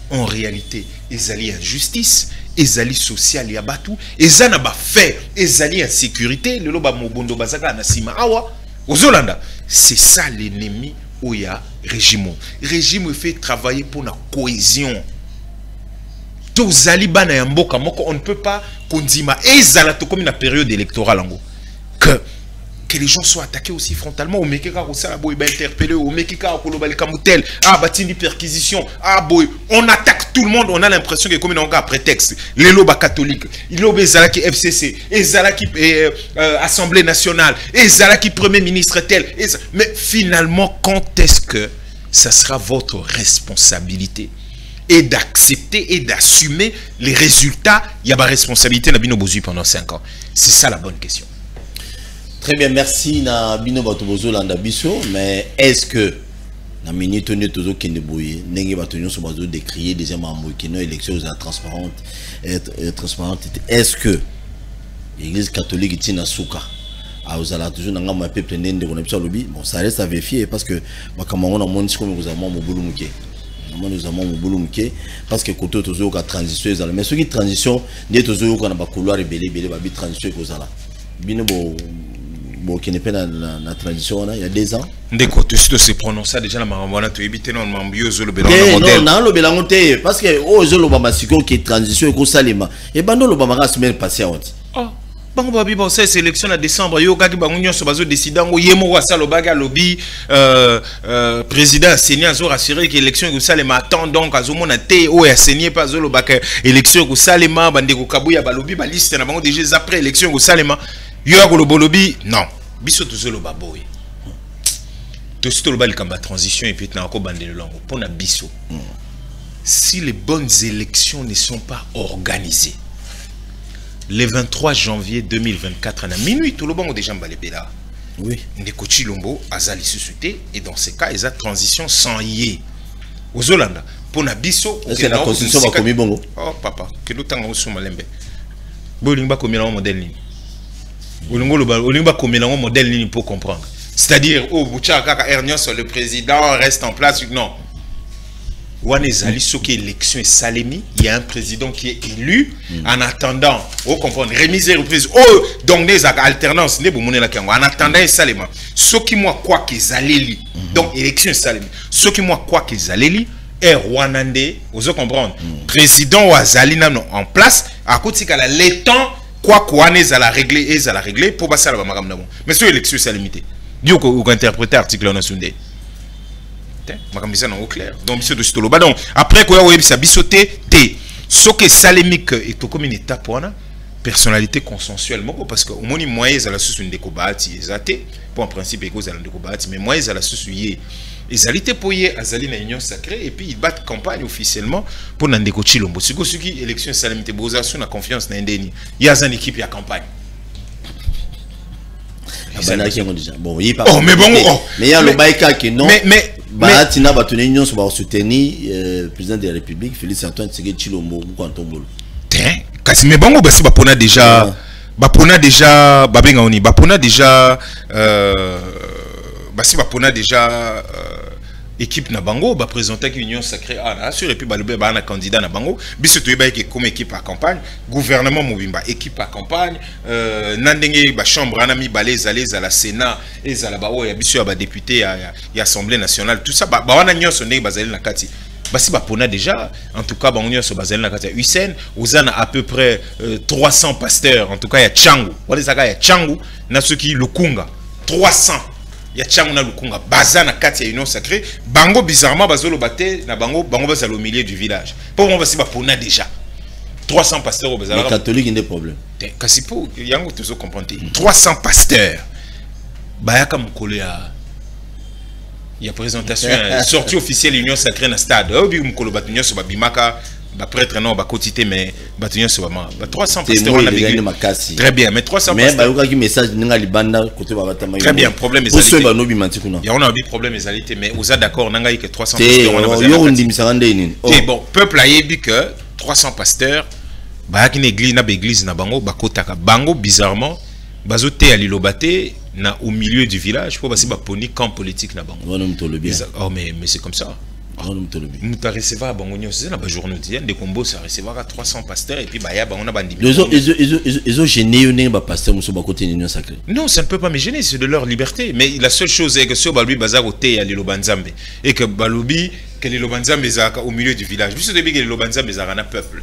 en réalité ezali injustice ezali social ya batu ezana ba fait ezali insécurité le loba mobondo bazaka na sima awa Ozolanda, c'est ça l'ennemi où il y a régime. Régime fait travailler pour la cohésion. Tous alibana yamboka moko on ne peut pas kondima et zalato comme une période électorale que les gens soient attaqués aussi frontalement au mekeka ko sala boy ba interpeller au mekeka ko lobali kamutel ah batini perquisition ah boy on attaque tout le monde on a l'impression que comme un prétexte les loba catholiques il lobe zalaki FCC et zalaki Assemblée nationale et zalaki premier ministre tel mais finalement quand est-ce que ça sera votre responsabilité et d'accepter et d'assumer les résultats il y a ba responsabilité na bino bozui pendant 5 ans c'est ça la bonne question. Très bien, merci na bino batobozo landa biso, mais est-ce que na minute on est toujours qui ne bouille, n'engue batonyo so bazo décrier deuxième ambo qui non élection aux transparente est-ce que l'église catholique tina souka a osala toujours nanga ma peuple ndende ko na biso lobi bon ça reste à vérifier parce que makamanga na monde comme vous avez mon boulou muke. Nous avons mon boulot parce que côté toujours ka transition mais ce qui transition n'est toujours qu'on a ba couloir belé ba bi transition ko zala. Bino bon qui n'est pas la tradition il y a 2 ans ndeko tu se prononcer déjà na mamona to ebité non mambio zo le belanga modèle non le belango te parce que o zo lo ba masiko qui transition ko salema et bando lo ba maka semaine passée honte bango babi ba cette élection en décembre yo kaki bango nyonso bazo décider ngo yemo wa salo baga lobby président Seigneur zo rassurer que élection ko salema attend donc azomona te o ya Seigneur pas zo lo baka élection ko salema bande ko kabuya ba lobby ba liste na bango déjà après élection ko salema yo ko lo bolobi non biso to zo lo baboy to sto lo ba likamba transition et puis na ko bande le longo pour na biso si les bonnes élections ne sont pas organisées le 23 janvier 2024 à minuit tout le monde déjà mbalebela oui ndeko Chilombo azali suscité et dans ces cas ils a transition sans yé aux Hollandais pour na biso c'est la constitution va commis bongo oh papa que nous tanga osuma lembe bolinga komela modèle ni olinga komela modèle ni pour comprendre c'est-à-dire oh bucha kaka Ernest le président reste en place non Wanezali soki élection est salémi, il y a un président qui est élu en attendant, vous comprenez, remise et reprise. Oh, donc des alternances, en attendant saléma. Ce qui moi quoi qu'ils allaient donc élection salémi. Ce qui moi quoi qu'ils allaient est Rwandais, vous comprenez, président Wazali en place, à côté de le temps quoi qu'on est à la régler pour passer à la maram d'abord. Mais ce élection salémité. Dieu qu'on interprète l'article en Sunday. Makamisa non au clair donc monsieur de Stoloba donc après quoi oui ça bisoté té ce que salémique et tout comme une étape pour una personnalité consensuelle parce que au moins moyens à la source une décobati exacté pour en principe égo à la décobati mais moyens à la source yé ezalité poyé azali na union sacrée et puis ils battent campagne officiellement pour Ndeko Chilombo ce qui élection salémité boza sur la confiance na ndeni il y a une équipe ya campagne. Bon, il pas. Oh mais bon mais il y a le baïka qui non mais Tina va tenir union sur soutenir président de la République Félix Antoine Tshisekedi Tshilombo Mukwantombolo. Kasi mais bongo basi bapona déjà babenga oni bapona déjà basi bapona déjà équipe na bango ba présenter union sacrée sur et puis ba lobe ba na candidat na bango biso to ba comme équipe à campagne gouvernement mobimba équipe à campagne nandenge ba chambre anami balé à la Sénat et za la ba o ya biso ba député ya Assemblée nationale tout ça ba wana nyonso ndenge bazali na kati basi ba pona déjà en tout cas ba nyonso bazali na kati ya Hussein uzana à peu près 300 pasteurs en tout cas ya Changu wale zaka ya Changu na ceux qui Lukunga 300 ya Changu na Lukunga baza na kati ya union sacrée bango bizarrement bazolo baté na bango bazalo au milieu du village pour moi basi ba pona déjà 300 pasteurs au bazalo les catholiques n'ont pas de problème kasi po yango tuzo comprendre 300 pasteurs bayaka mukolo ya présentation sortie officielle union sacrée na stade obi mukolo batunyo so babimaka ba prêtre non ba quotité mais batunyo so ba 300 pasteurs na bigi très bien mais 300 mais ba yoka ki message ninga libanda côté ba batama très bien problème ezalité pour no bimanti kuna ya on a un problème ezalité mais vous êtes d'accord nanga que 300 pasteurs on a besoin yo ndimisanga ndeni bon peuple a yebi que 300 pasteurs ba ki église na église na bango ba kotaka bango bizarrement bazoté à l'ilobate na au milieu du village pour passer ba poni camp politique na bango oh mais c'est comme ça nous ta recevoir bango nyo c'est na ba journée d'hier des combos ça recevoir 300 pasteurs et puis ba ya bango na bandi ils ont gêné une ba pasteur muso ba côté union sacrée non ça ne peut pas me gêner c'est de leur liberté mais la seule chose est que si ba lui bazar oté à l'Ilobanzambe et que balobi que l'Ilobanzambe zaka au milieu du village juste depuis que l'Ilobanzambe zaka na peuple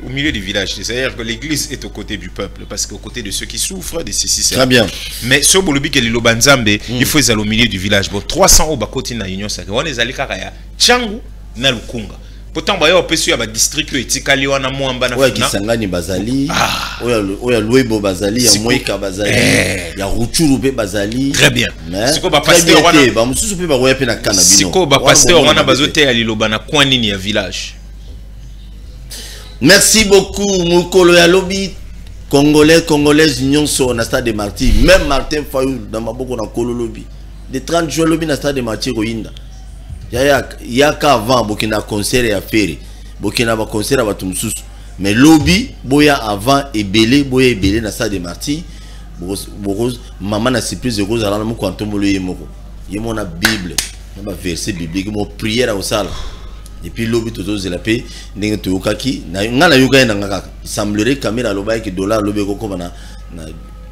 au milieu du village, c'est-à-dire que l'église est aux côtés du peuple, parce qu'aux côtés de ceux qui souffrent, de ceci, c'est très bien. Mais sur Bolobi, que l'Ilobanzambe, il faut aller au milieu du village. Bon, 300 au bakoti na union sacrée. On est allé karaya Changu na Lukunga. Pourtant, on peut suivre un district etikali wana mwamba na funa. Ouais, Kisangani bazali. Oya Luebo bazali, ya Moika bazali, ya Ruchuru pe bazali. Très bien. Siko ba pasteur wana ba mususu pe ba roya pe na kana bino. Siko ba pasteur wana bazote ya Liloba kwa nini ya village. Merci beaucoup, Moukolo ya Lobi, Congolais, Union sur le stade de Martyrs. Même Martin Fayou, dans ma boucle, on a Kolo Lobi. De 30 jours, Lobi, dans le stade de Martyrs, il y a qu'avant, Bokina concert et affaire. Bokina va concert à Batumsus. Mais Lobi, Boya avant et Belé, Boya et Belé, dans le stade de Martyrs. Maman a surprise de Rose à l'animou quand on me le yémoko. Yémon a Bible, on a verset biblique, mon prière au salle. Et puis lobi toto zelape ndenge to yokaki na ngana yoka na ngaka semblerait caméra loba ki dollar lobi ko comme na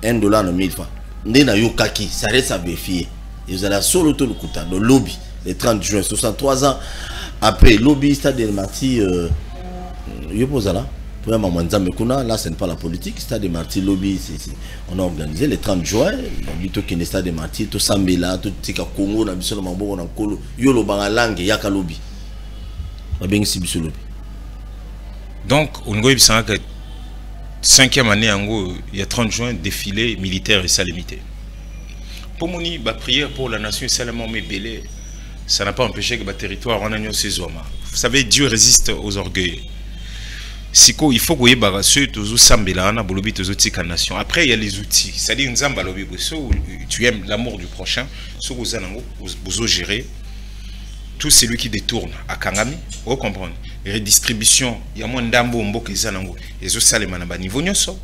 $1 na 1000 francs ndenge na yokaki ça reste à vérifier ils allaient solo to lukuta dans lobby le 30 juin 63 ans après lobby stade de Martyrs yo posala pour maman nzambe kuna là ce n'est pas la politique stade de Martyrs lobby c'est on a organisé le 30 juin bito ki stade de Martyrs to sambela to tika Congo na biso na maboko na kolo yo lobanga langue yaka lobby. Donc, on a eu 5e année, il y a 30 juin, défilé militaire et ça limité. Pour moi, la prière pour la nation, ça n'a pas empêché que le territoire en a ses hommes. Vous savez, Dieu résiste aux orgueils. Il faut que vous ayez tous sambela na bolobi tous tika nation. Après il y a les outils. C'est-à-dire nzamba lobi tu aimes l'amour du prochain, so vous gérer. Tout celui qui détourne à Kangami, vous comprenez? Redistribution, il y a moins d'ambo mboka izanango. Ezo salema na ba niveau nyonso.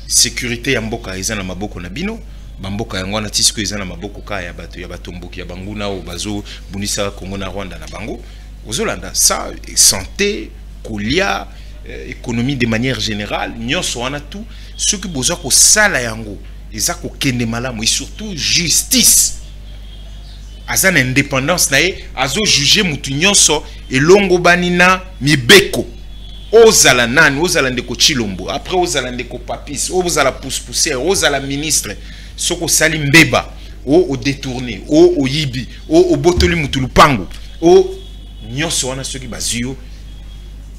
Sécurité ya mboka izana maboko na bino. Bamboka yango na tisiko izana maboko ka ya bato mboki ya banguna o bazo bunisa Congo na Rwanda na bango. Ozolanda ça santé, kolia, économie de manière générale, nyonso wana tout ce qui besoin ko sala yango, ezako kende malamu et surtout justice. Azan indépendance nae azo juger mutu nyonso elongo banina mibeko ozala nani ozala ndeko Chilombo après ozala ndeko Papis ozala pousse-pousser ozala ministre soko sali mbeba o détourner o yibi o botoli mutu lupango o nyonso wana soki bazio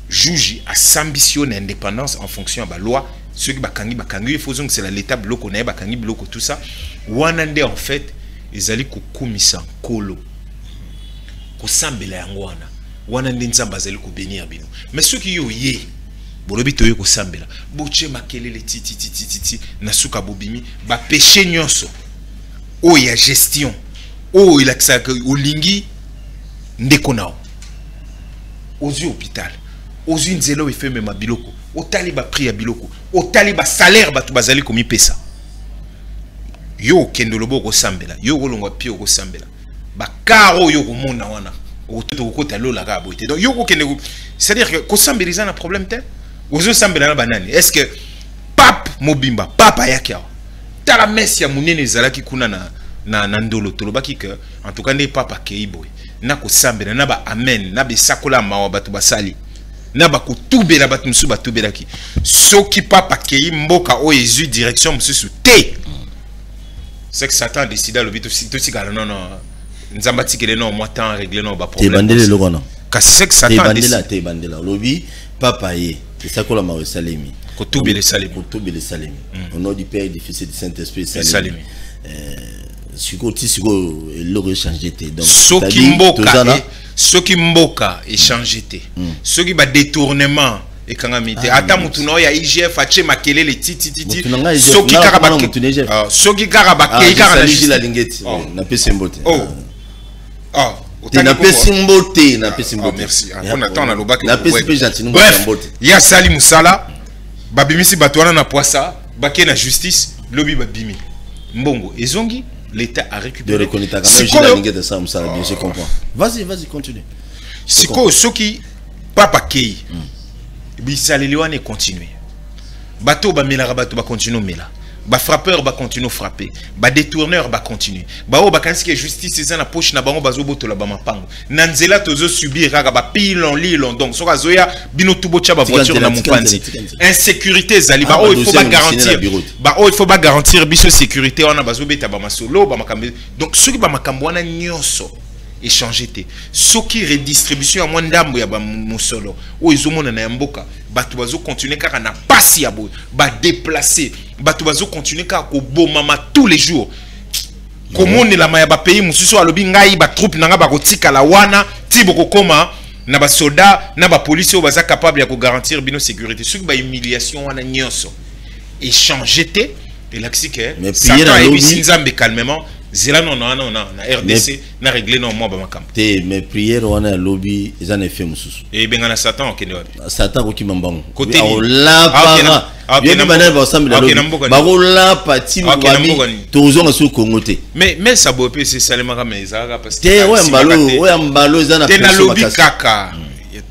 juge a s'ambitionner indépendance en fonction de la loi ceux qui bakangi il faut que c'est l'état bloco nae bakangi bloco tout ça wana nde en fait ils allaient kukumisa kolo kusambela yangwana wana ndi nzamba zali kubenia bino mais ceux qui yo ye bolobi toye kusambela boche makelele titi na suka bobimi ba péché nyonso o ya gestion o il a que olingi ndeko nao ozu hôpital ozu nzelo efeme mabiloko otali ba prix ya biloko otali ba salaire batu bazali komi pesa yo kendo lobo ko sambela yo golongwa pio ko sambela ba karo yo ko mona wana o to ko ta lola ka boité donc yo ko kende c'est-à-dire que ko sambeliza na problème te ozo sambela na banani est-ce que pape mobimba papa yaki awa tala mesi ya munene ezalaki kuna na ndolo tolobaki que en tout cas ne papa keiboy na ko sambela na ba amen na be sakola mawa batu basali na ba ko tubela batu musu batubelaki soki papa kei mboka o ezu direction musu te c'est que Satan décide le but aussi non nzamba tikele non moi temps régler non ba problème bandele le kono kasi c'est que Satan décide te bandela lobi papa ye sakola mawa salemi ko tubele salemi au nom du Père, du Fils et du Saint-Esprit salemi siko le changer te donc soki mboka échanger te soki ba détournement et kangamite ata mutu no ya IGF ache makelele titi soki karabake kara la lingeti na pese mbote na pese mbote merci on attend na lobaki na pese gentil mbote ya sali musala babimisi batwana na poisa bake na justice lobi babimi mbongo ezongi l'État a récupéré de reconnaître quand même de ça musala je comprends vas-y continue siko soki papa kei bisaleliwane continuer bateau ba mela bateau ba continuer mela ba frappeur ba continuer frapper ba détourneur ba continuer ba o ba kanisi que justice c'est na poche na bango bazo botola ba mapango na nzela tozo subir kaka ba pilon lilon donc soka zoya bino tubo cha ba voiture na mopanzi insécurité zali ba o il faut pas garantir biso sécurité on a bazo beta ba masolo ba makambe donc soki ba makambo wana nyoso échanger te soki redistribution à moins ndambo ya ba musolo o izomona na mboka batu bazo continuer kaka na pasi ya boy ba déplacer batu bazo continuer kaka ko bomama tous les jours comment ne la maya ba pays mususu alobi ngai ba troupe nanga ba kotika la wana tibo kokoma na ba soda na ba police o baza capable ya ko garantir bino sécurité soki ba humiliation wana nyonso échanger te et l'axique mais Satan a émis nzambe calmement zela non na RDC na régler non moi ba makam te mais prière wana lobby ezana fait mususu et benga Satan okende Satan ko kimambango côté la para bien bana ba ensemble ba ko la pati ngami tozonga sur Congo te mais ça bopé c'est salema ka mezaka parce que te mbalo ezana te na lobby kaka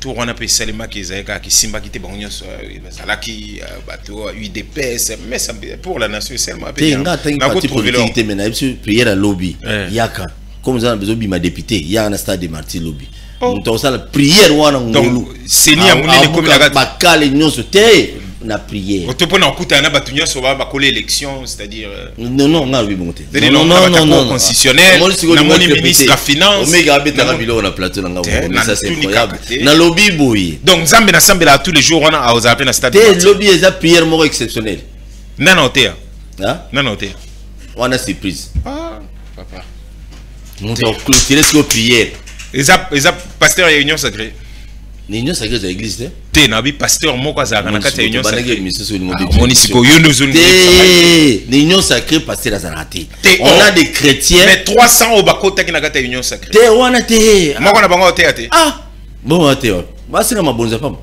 tout on a pu salema ki ezaka ki simba ki te bango so salaki bato UDPS mais ça pour la nation seulement te nga tangi parti politique te mena prière à lobby yaka comme ça besoin bima député ya na stade de Martin lobby donc ça la prière wana ngolu seni ya munene comme la bakale nyonso te na prière otopona okuta na bato nyonso ba bakole élection c'est-à-dire non nga bi monter non constitutionnel na moni ministre la finance omega betaka biloko na plateau nga bon ça c'est incroyable na lobby boy donc Nzambe na sambela tous les jours on a aux appels na stade te lobby eza prière moko exceptionnel nana otea nana otea wana surprise papa donc clôturer ce prière eza pasteur ya union sacrée l'union sacrée de l'église te na bi pasteur moko za kana kata union sacrée monisiko yondo zone l'union sacrée pasteur za raté on a des chrétiens mais 300 au bakota ki na kata union sacrée te wana te moko na bango te ate bon ate basi na mabonza pam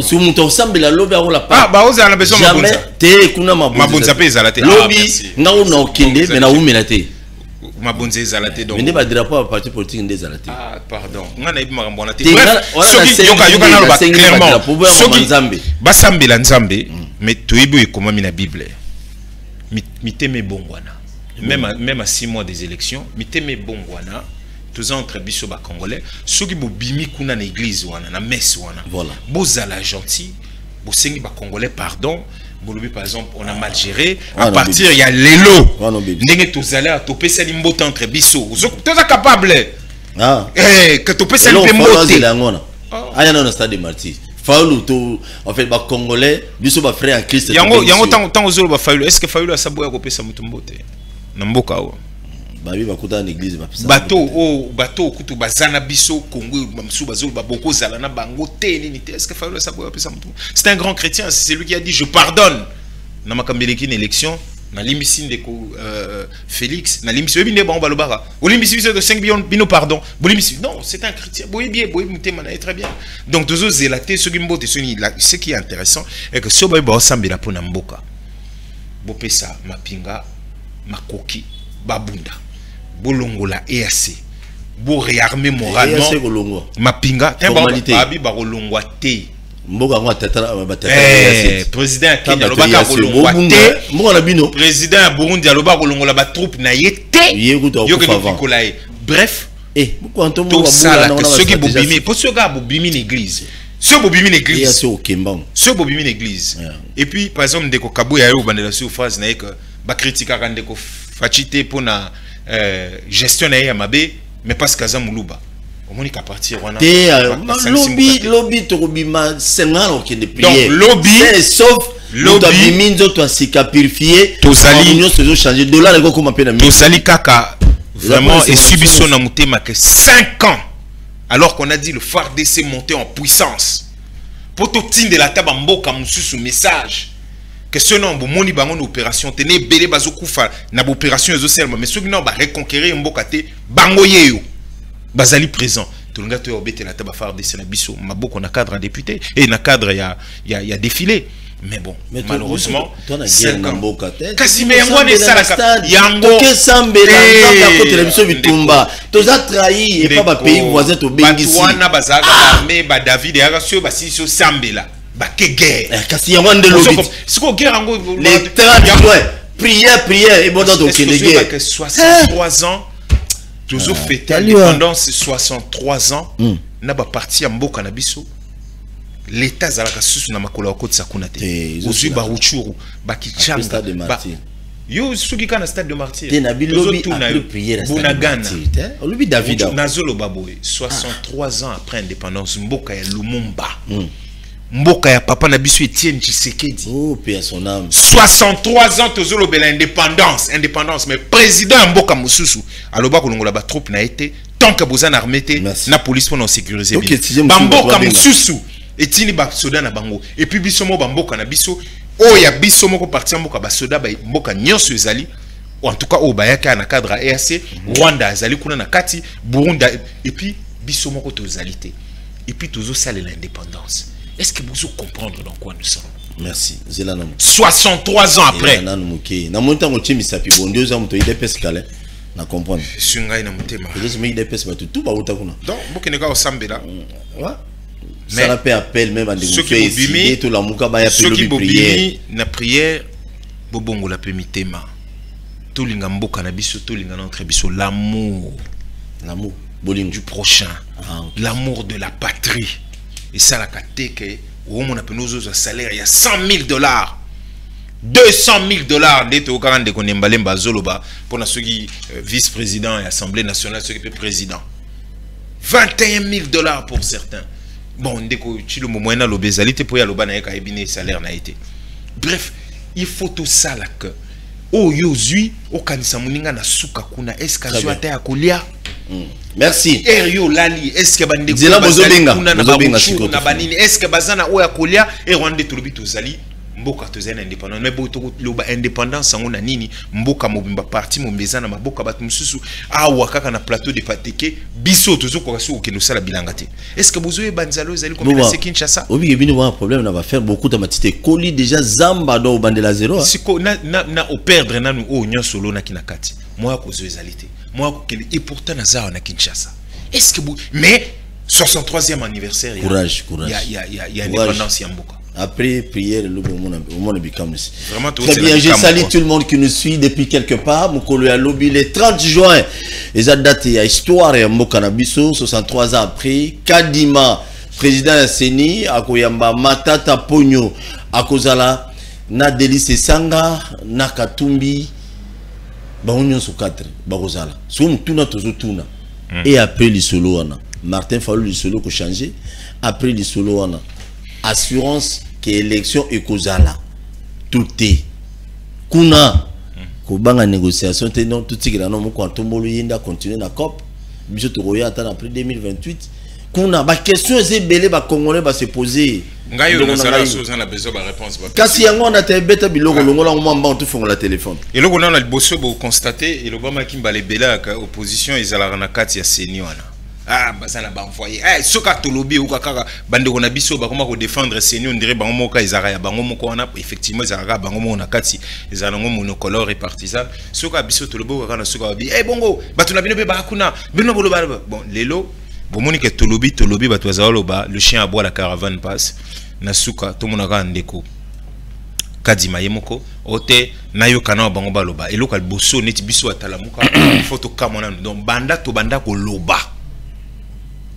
si muto osambela lobi akola pa ba oza na besoin mabonza te kuna mabonza pe za raté lobi nga ona okende mais na umela te mabonze ezalate donc mais ba drapeau parti politique ndezala te pardon ngana ibi makambo na te soki yoka na loba clairement soki basambela nzambe mais toyebi ekomami na bible miteme bongwana même à 6 mois des élections miteme bongwana tous entre biso ba congolais soki bobimi kuna na église wana na messe wana voilà bozala gentil bosengi ba congolais pardon bolobi par exemple on a mal géré à partir il y a l'élo ndenge tozala à topé sali mbote entre biso toza capable que topé sali mbote aya na stade de Martyr faulu to en fait ba congolais biso ba frère en Christ yango tant ozolo ba faulu est-ce que faulu a saboya kopesa mutu mbote na mboka wa babi bakuta na église ba pesa bato kutu bazana biso Congo bamsu bazolo ba boko zala na bango te nini te est-ce que faulu a saboya pesa mutu c'est un grand chrétien c'est lui qui a dit je pardonne na makambeleki une élection na limbisi ndeko Félix na limbisi bine ba balobara olimbisi biso de 5 millions bino pardon bolimbisi non c'est un chrétien boye bien boye mutema na très bien donc tozo zelaté ce gimbo te soni ce qui est intéressant est que so ba osambela pona mboka bopesa mapinga makoki babunda bolongola EAC pour réarmer moralement mapinga formalité babi ba kolongwa te mboka ngo tata président Kenya lobaka kolongwa te mboka na bino président ya Burundi alobaka kolongola ba troupe na yete bref pourquoi on tout ça ceux qui bobimi pour ceux qui bobimi l'église ceux bobimi l'église ceux bobimi l'église et puis par exemple ndeko Kabuya yo bandela sur phrase na que ba critiquer ndeko Fachite pour na gestion na ya mabe mais parce qu'aza muluba omonika partir wana lobby to bima senga o kende donc prier lobby sauf lobby minzo to asika purifier tozali union se changer dollar eko comme appel na tozali kaka vraiment et subiso na mutema que 5 ans alors qu'on a dit le FARDC monter en puissance pour tout tinde la taba mboka mususu message que ce nom moni bango opération tene belé bazo kufa na opération ezo selma mais ceux qui n'ont pas reconquérir mboka te bango yeyo bazali présent tolunga to obete la taba FARDC na biso maboko na cadre député et na cadre ya défilé mais bon malheureusement Kasime yango ne salaka yango que sambela nzaka ko télévision bitumba toza trahi et pas ba pays voisin to bengisi wana bazaka armée ba David ya sio ba sisio sambela ba ke guerre kasi yango ndelo bit siko guerre yango les 30 prière et bon dans ton guerre 63 ans toujours fêté l'indépendance 63 ans na ba parti ya mboka na biso l'état zalaka susu na makolo ko tsakuna te ozui ba ruchuru ba kichanga ba yo suki kana stade de martyr te na bilobi après prière bunagana olubi David nazolo baboy 63 ans après indépendance mboka ya Lumumba mboka ya papa na biso Etienne Tshisekedi oh paix à son âme 63 ans tozolo bela indépendance mais président mboka mususu aloba kolongola ba troupe na été tant que bozan armée na police pour nous sécuriser mboka mususu etini ba soda na bango et puis bisomo ba mboka na biso oya bisomo ko partir mboka ba soda ba mboka nyonso ezali en tout cas au bayaka na cadre EAC Rwanda azali kuna na kati Burundi et puis bisomo ko tozalité et puis tozo sale l'indépendance est-ce que vous comprendre dans quoi nous sommes merci zelana 63 ans après na muke na monta ngo chimisa pi bon 2 ans moto ide pescale na comprendre sungai na mutema je me ide pesba tout ba uta kuna donc bokene ka osambela ça la paix appelle même à des bobimi tout la muka ba ya prière na prière bobongo la pemitema tout linga mboka na biso tout linga notre biso l'amour boling du prochain l'amour de la patrie et ça la kateke au mon appel nos salaire il y a $100,000 $200,000 d'être au garant de konembalemba zoloba pour ceux qui vice-président et assemblée nationale ceux qui peut président $21,000 pour certains. Bon, ndeko chilo moyena l'obésalité pour y aller na ka ebine salaire na été. Bref, il faut tout ça là que o yozui o kanisa muninga na suka kuna eska zo ata ya kolia. Merci. Erio lali eske bandeko kuna na babuchu na banini eske bazana o ya kolia e Rwanda tolobi tozali mboka tozana indépendant mais boto loba indépendance sango na nini mboka mobimba parti mombeza na maboka batu mususu awa kaka na plateau de pateke biso tozo kwa so okendo sala bilanga te est-ce que bozo e banzalo ezali comme na Kinshasa obi ebino wa problème na va faire beaucoup de matite colis déjà zamba do bandela zéro siko na o perdre nanu o nyonso lo na kinakati moi ko zo ezali te moi ko kende et pourtant na za na Kinshasa est-ce que mais 63e anniversaire courage il y a indépendance ya mboka. Après prière, le monde become vraiment très bien. Je salue tout le monde qui nous suit depuis quelque part. Mukolo ya lobby le 30 juin. Et ça date ya histoire ya Mokanabiso 63 ans après. Kadima président Seni akoyamba Matata Ponyo akozala na Delice Sanga na Katumbi baonyo so 4 bakozala. So mutuna tozo tuna. Et après le solo wana Martin Fayulu le solo ko changer. Après le solo wana assurance que élection ekozala tout est kuna ko banga négociation te non tout tigela non moko antombolo yenda continuer na COP biso to roya ata après 2028 kuna ba question eze belé ba congolais ba se poser ngayo na sala soza na besoin ba réponse ba kasi yango na te beta biloko longola ngomba on tout fongola téléphone et loko na liboso bo constater et lobama kimbale bela ka opposition ezala na kati ya seni wana ah basana ba envoyer soka tolobi ou kaka bande ko na biso ba comment ko défendre senior on dirait bango moka izara ya bango moko wana effectivement izara bango mo na kati izara ngo monocolore et partisan soka biso tolobi kaka na soka bi bongo batu na bino be ba kuna bino bolo ba bon lelo bon monique tolobi batu azaloba le chien aboie la caravane passe na suka to monaka ndeko kadima yemoko ote nayo kana bango baloba eloka boso neti biso atalamuka photo kamona donc banda ko loba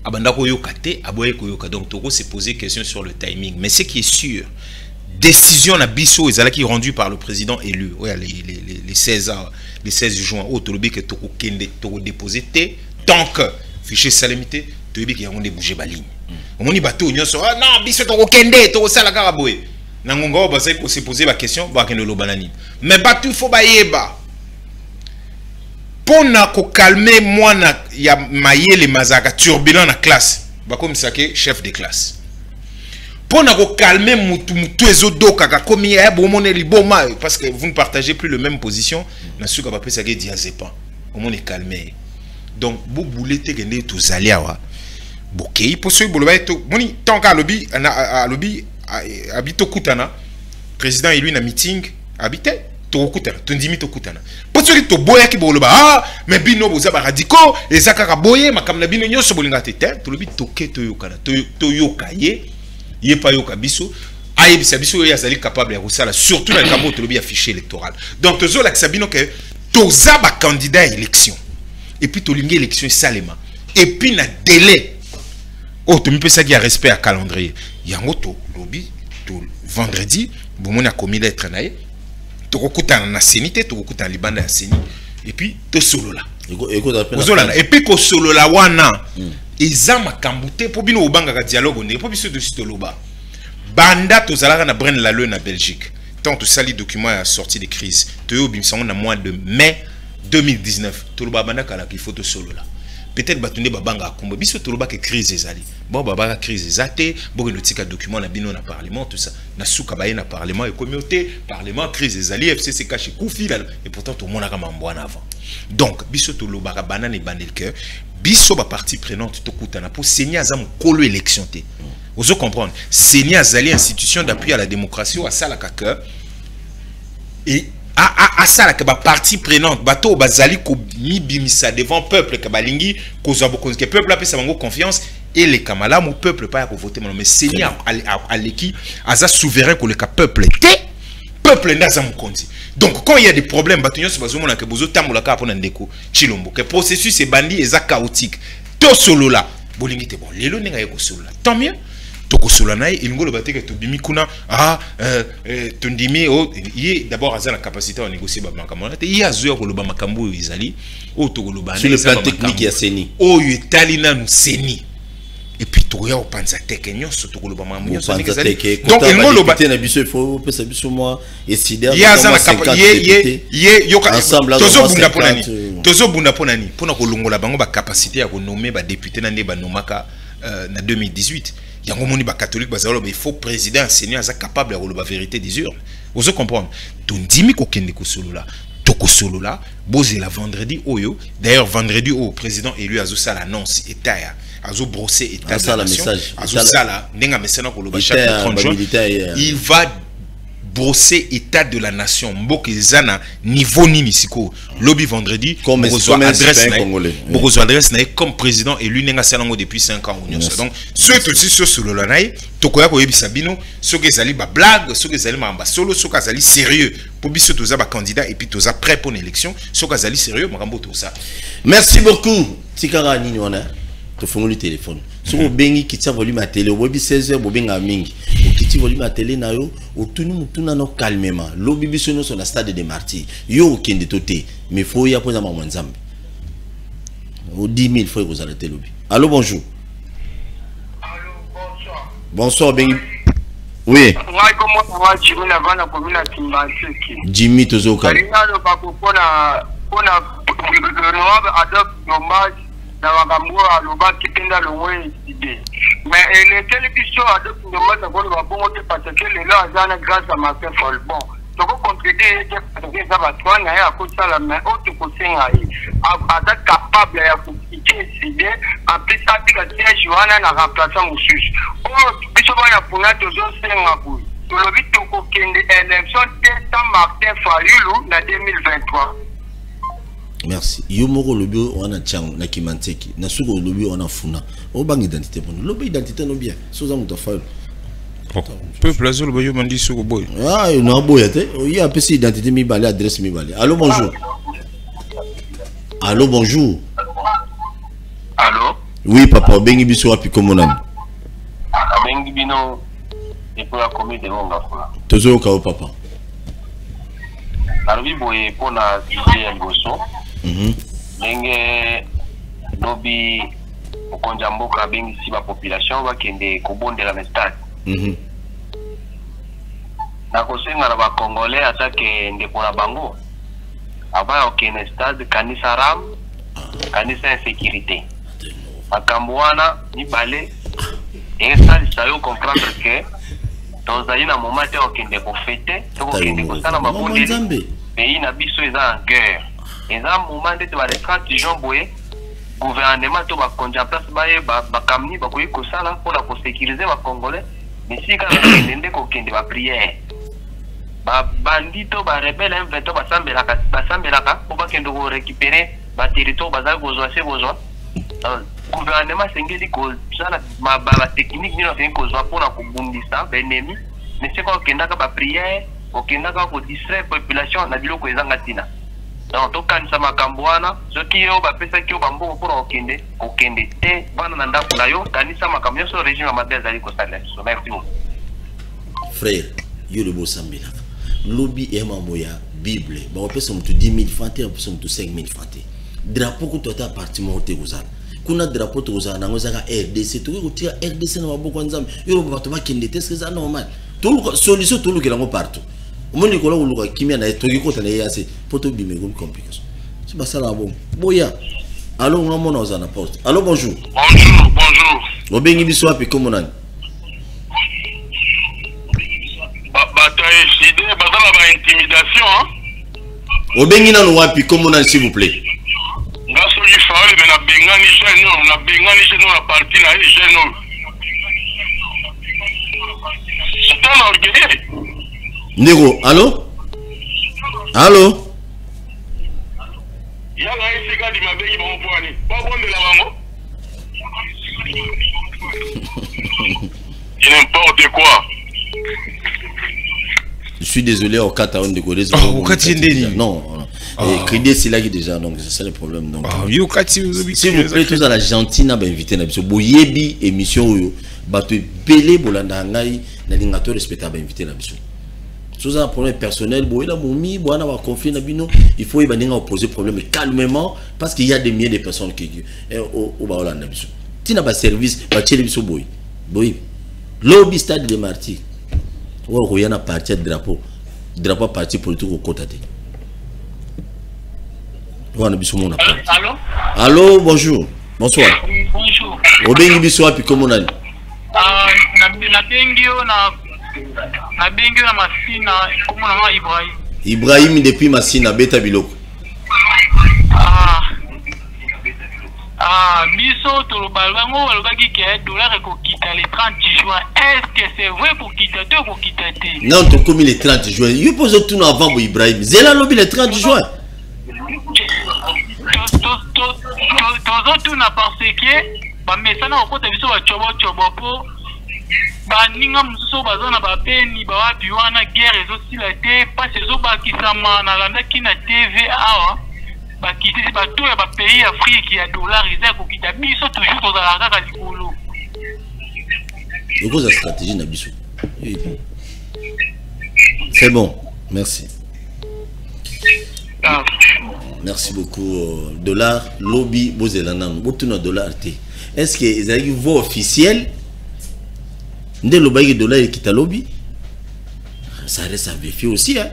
abanda ko yokate aboye ko yoka donc toko se poser question sur le timing mais ce qui est sûr décision na biso ezalaki rendue par le président élu les 16 juin au tolobi que toko kende toko déposer té tant que fichier salamité toyebi ki yango bouger ba ligne omoni bato nyonso non biso toko kende toko sala kaka boye nangonga bazai ko se poser la question ba kende lo banani mais bato faut ba yeba pona ko calmer mwana ya mayele mazaka turbulent na classe ba comme ça que chef de classe pona ko calmer mutu ezodoka ka komi ya bomone liboma parce que vous ne partagez plus le même position na suka ba pesa ke diazepam omone calmer donc vous boulez te kende to zaliawa bokei poso boloba to moni tant ka lobby à lobby habito kutana président élu na meeting habité to kutana to ndimi to kutana poso ki to boya ki boloba mais bino boza ba radicaux ezaka ka boye makam na bino nyonso bolinga te to lobby to ke to yokana to yokaye ye pa yoka biso ayebisa biso ya zali capable ya kosala surtout na kambo to lobby affiché électoral donc tozo la sabino que toza ba candidat à élection et puis to lingi élection salema et puis na délai tu me peux ça qui a respect à calendrier yango to lobby to vendredi bon a commis lettre nae to kokutana na senité to kokutana libanda ya seni et puis to solo là et puis ko solo la wana eza makambute po bino obanga ka dialogue ne po biso de sitoloba banda to zalaka na Braine Lalleud na Belgique tant to sali document à sortie de crise to yo bimsango na mois de mai 2019 to loba banda kala qu'il faut to solo là peut-être batunde babanga akumba biso toloba que crise ezali bon babanga crise ezate bon notika document na bino na parlement tout ça na suka baye na parlement et communauté parlement crise ezali FCC caché koufi là et pourtant tout le monde a comme en avant donc biso toloba ka banane bandel que biso ba partie prenante to kutana pour signer azam kolo élection té vous comprendre signer azali institution d'appui à la démocratie ou à ça la cœur et à ça la que partie prenante bateau bazali ko mibimisa devant peuple que balingi ko que peuple a pesa bango confiance et les kamala mon peuple pas pour voter mais seigneur à l'équipe aza souverain que le peuple était peuple ndaza mukonzi donc quand il y a des problèmes bato nyonso bazomona que bozo tambola ka pona ndeko chilombo que processus est bandi eza chaotique to solo là bolingi te bon lelo ninga yeko solo là tant mieux tokosolo nae ingolo bateke to bimi kuna tondimi yi d'abord azana capacité à négocier ba makambo te yi azoya ko loba makambo izali o tokoloba sur le plan technique ya seni o yetali na seni et puis toya o panza teke nyonso tokoloba makambo nyonso nikazali donc ingolo bateke na biso il faut pesa biso moi et sider ya azana capacité ye yoka ensemble tozo bunda ponani pona ko longola bango ba capacité ya ko nommer ba député na ne ba nomaka na 2018 yango moni ba catholique bazalo il faut président seigneur za capable de la vérité des urnes vous comprenez to ndimi ko kende ko solo là to ko solo là boze la vendredi oyo d'ailleurs vendredi au président élu azo sala annonce état ya azo brosser état de la nation azo sala ndenga mesena ko loba chaque 30 juin il va brosser état de la nation mboke zana niveau nini siko lobby vendredi comme adresse na comme président élu nenga salango depuis 5 ans donc ce tout sur solo la naï tokoya ko yebisa bino soki ezali ba blague soki ezali mamba solo soki ezali sérieux pour biso toza ba candidat et puis toza prêt pour une élection soki ezali sérieux makambo tout ça merci beaucoup tikara nini wana to fongoli téléphone so bengi kitsa volume à télé obi 16h bobenga mingi okiti volume à télé na yo otuni mutuna no calmement lobi biso no sur la stade des martyrs yo okende toté mais faut ya poza ma nzambe o 10000 fois vous arrêtez lobi allô bonjour allô bonsoir bengi oui moi comment va Jimmy na bana komina Timbaseki Jimmy tozoka alingalo bakopona no adopte dommage na makambo aloba kitenda lowe idée mais les télévisions adopte dommage na ko bongo te parce que les là azana grâce à ma fait fol bon toko contribuer que ça va toi na ya ko sala mais autre ko senga yi ada capable ya décidé après ça tika siège wana na remplaçant mususu biso bana puna tozo senga boy tolobi tokokende élection sans Martin Fayulu na 2023. Merci. Yo moko lobi wana tchang na kimanteki na suko lobi wana funa o bang identité bon lobi identité no bien soza muta Fayulu peuple azolo bayo mandi suko boy ah no boy ate il y a peu identité mi balé adresse mi balé. Allô bonjour. Allô bonjour. Allô. Oui papa bengi biso api komonani. Bengi bino et pour la commune de Longa. Tozo ka papa. Alobi boye pona DJ Ngoso. Ndenge lobi okonja mboka bengi si ba population bakende kobondela na stade. Na kosenga na ba congolais atake ndeko na bango. Aba okene stade kanisa ram kanisa insécurité. Makambo wana ni balé et ça ça yo comprendre que dans un moment te okende ko fêter to okende ko sala mabondeli pays na biso eza en guerre. Eza moment de ba 30 jours boye gouvernement to ba konja place ba kamni ba koyi ko sala pour la sécuriser ba congolais mais si quand ndende ko kende ba prière ba bandito ba rebelle M23 ba sambelaka pour ba kende ko récupérer ba territoire ba za besoin c'est besoin gouvernement sengeli ko sala ba technique ni na ko zo pour na kubundisa ba ennemi mais c'est quoi kenda ka ba prière okendaka ko distraire population na biloko ezanga tina donc to kanisa makambo wana soki yo bapesa ki yo bamboko mpona okende te bana na ndako na yo kanisa makambo nyonso régime ya mabe ezali kosala so merci beaucoup frère yo le bosambelaka lobi emambo ya bible bapesa moto 10 000 francs te bapesa moto 5 000 francs te drapeau kuto ata appartement te kozala kuna drapeau te kozala nango ezaka RDC tokoki kotia RDC na maboko ya nzambe yo bato bakende te eske eza normal solution tolukela yango partout omoni kola koluka kimia na toki kota na yase poto bime comme complication c'est pas ça là bon boya allo ngamo na ozana poste allo bonjour obengi biso api komonani bato eside bazala ba intimidation obengi na wapi komonani s'il vous plaît ngaso ifale na bengani jeno na parti na jeno c'est orgueilleux. Ndeko, allô? Allô? N'importe quoi. Je suis désolé au Kata on décolle. Non, crédit c'est là qui déjà donc c'est ça le problème donc. S'il vous plaît tous à la gentille n'a pas invité na biso boyebi émission yo bato belé bolanda ngai na lingato respectable invité na biso. Sous un problème personnel, il faut opposer problème calmement parce qu'il y a des milliers de personnes qui tu n'as pas service, lobby stade de martyrs. Il y a un parti de drapeau parti politique au côté. Allô? Allô, bonjour. Bonsoir. Bonjour. Obengi biso api comment on a na bengi na masina komona ma Ibrahim depuis masina beta biloko biso to balbango balobaki ke dollar ko kita le 30 juin est-ce que c'est vrai pour kita te ko kita te non to comme le 30 juin you pose tout avant pour Ibrahim zela lobi le 30 juin to na parce que ba mesana ko ta biso ba chobo po baninga muso bazana ba peni ba wapi wana guerre ezosila te pas ezobakisama na landaki na TV awa bakitisi bato ya ba pays Afrique ya dollarisé kokita biso toujours tozala kaka likolo eko za stratégie na biso c'est bon merci merci beaucoup dollar lobby bozelana botuna dollar te est-ce que ezali voix officielle Nde le bail de dollar qui t'a lobby, ça reste à vérifier aussi, hein.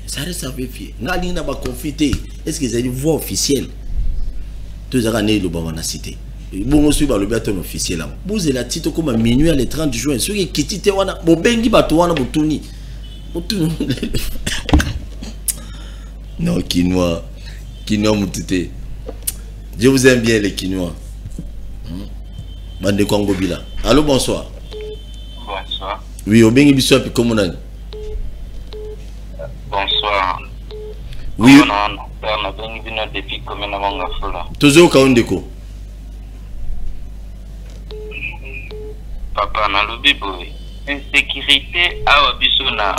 Ça reste à vérifier. Nali n'a pas confité. Est-ce que c'est une voix officielle? Tous les années le bas cité. Bon, on suit le bâton officiel là. Vous la titre comme à minuit le 30 juin. Ceux qui quittent wana, bobengi batoana botuni. Non, quinoa mutete. Je vous aime bien les Quinois. Bande Congo Bila. Allô, bonsoir. Bonsoir. Oui, au bengi biso api comme on a. Bonsoir. Oui. On a bengi bino depuis combien de temps fula. Toujours ka ondeko. Papa na lobi boy. Insécurité awa biso na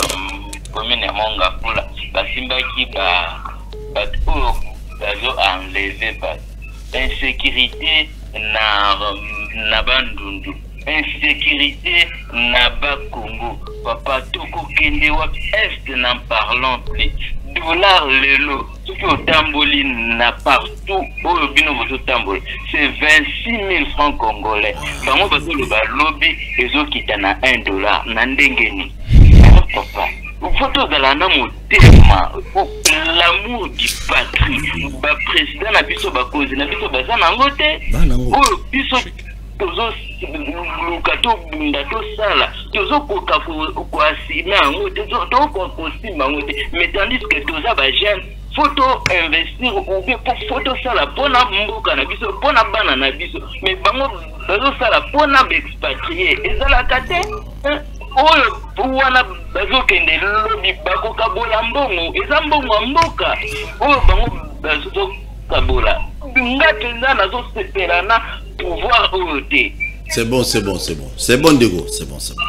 commune ya Monga fula. Basimbaki bato bazo enlever ba. Insécurité na bandundu. Insécurité na Congo. Papa toko kende wa est n'en parlons plus. Dollar lelo, tout au tamboli na partout au bino voto tamboli. C'est 26 000 francs congolais. Bango bazo le lobby ezo kitana $1 na ndengeni. Papa, photo de la namo tema, l'amour du patrie. Ba président na biso ba cause na biso baza nangote. Oh biso tozo lukato bunda to sala tozo koka ko asina ngote to ko kosima ngote mais tandis que toza ba jeune photo investir ou bien pour photo sala pona mbuka na biso pona bana na biso mais bango bazo sala pona expatrié ezala kate oyo wana bazo kende lobi bako kabola mbongo eza mbongo mboka oyo bango bazo kabola ngate ndana zo seperana pouvoir ôter. C'est bon, c'est bon, c'est bon. C'est bon, Ndego. C'est bon, c'est bon.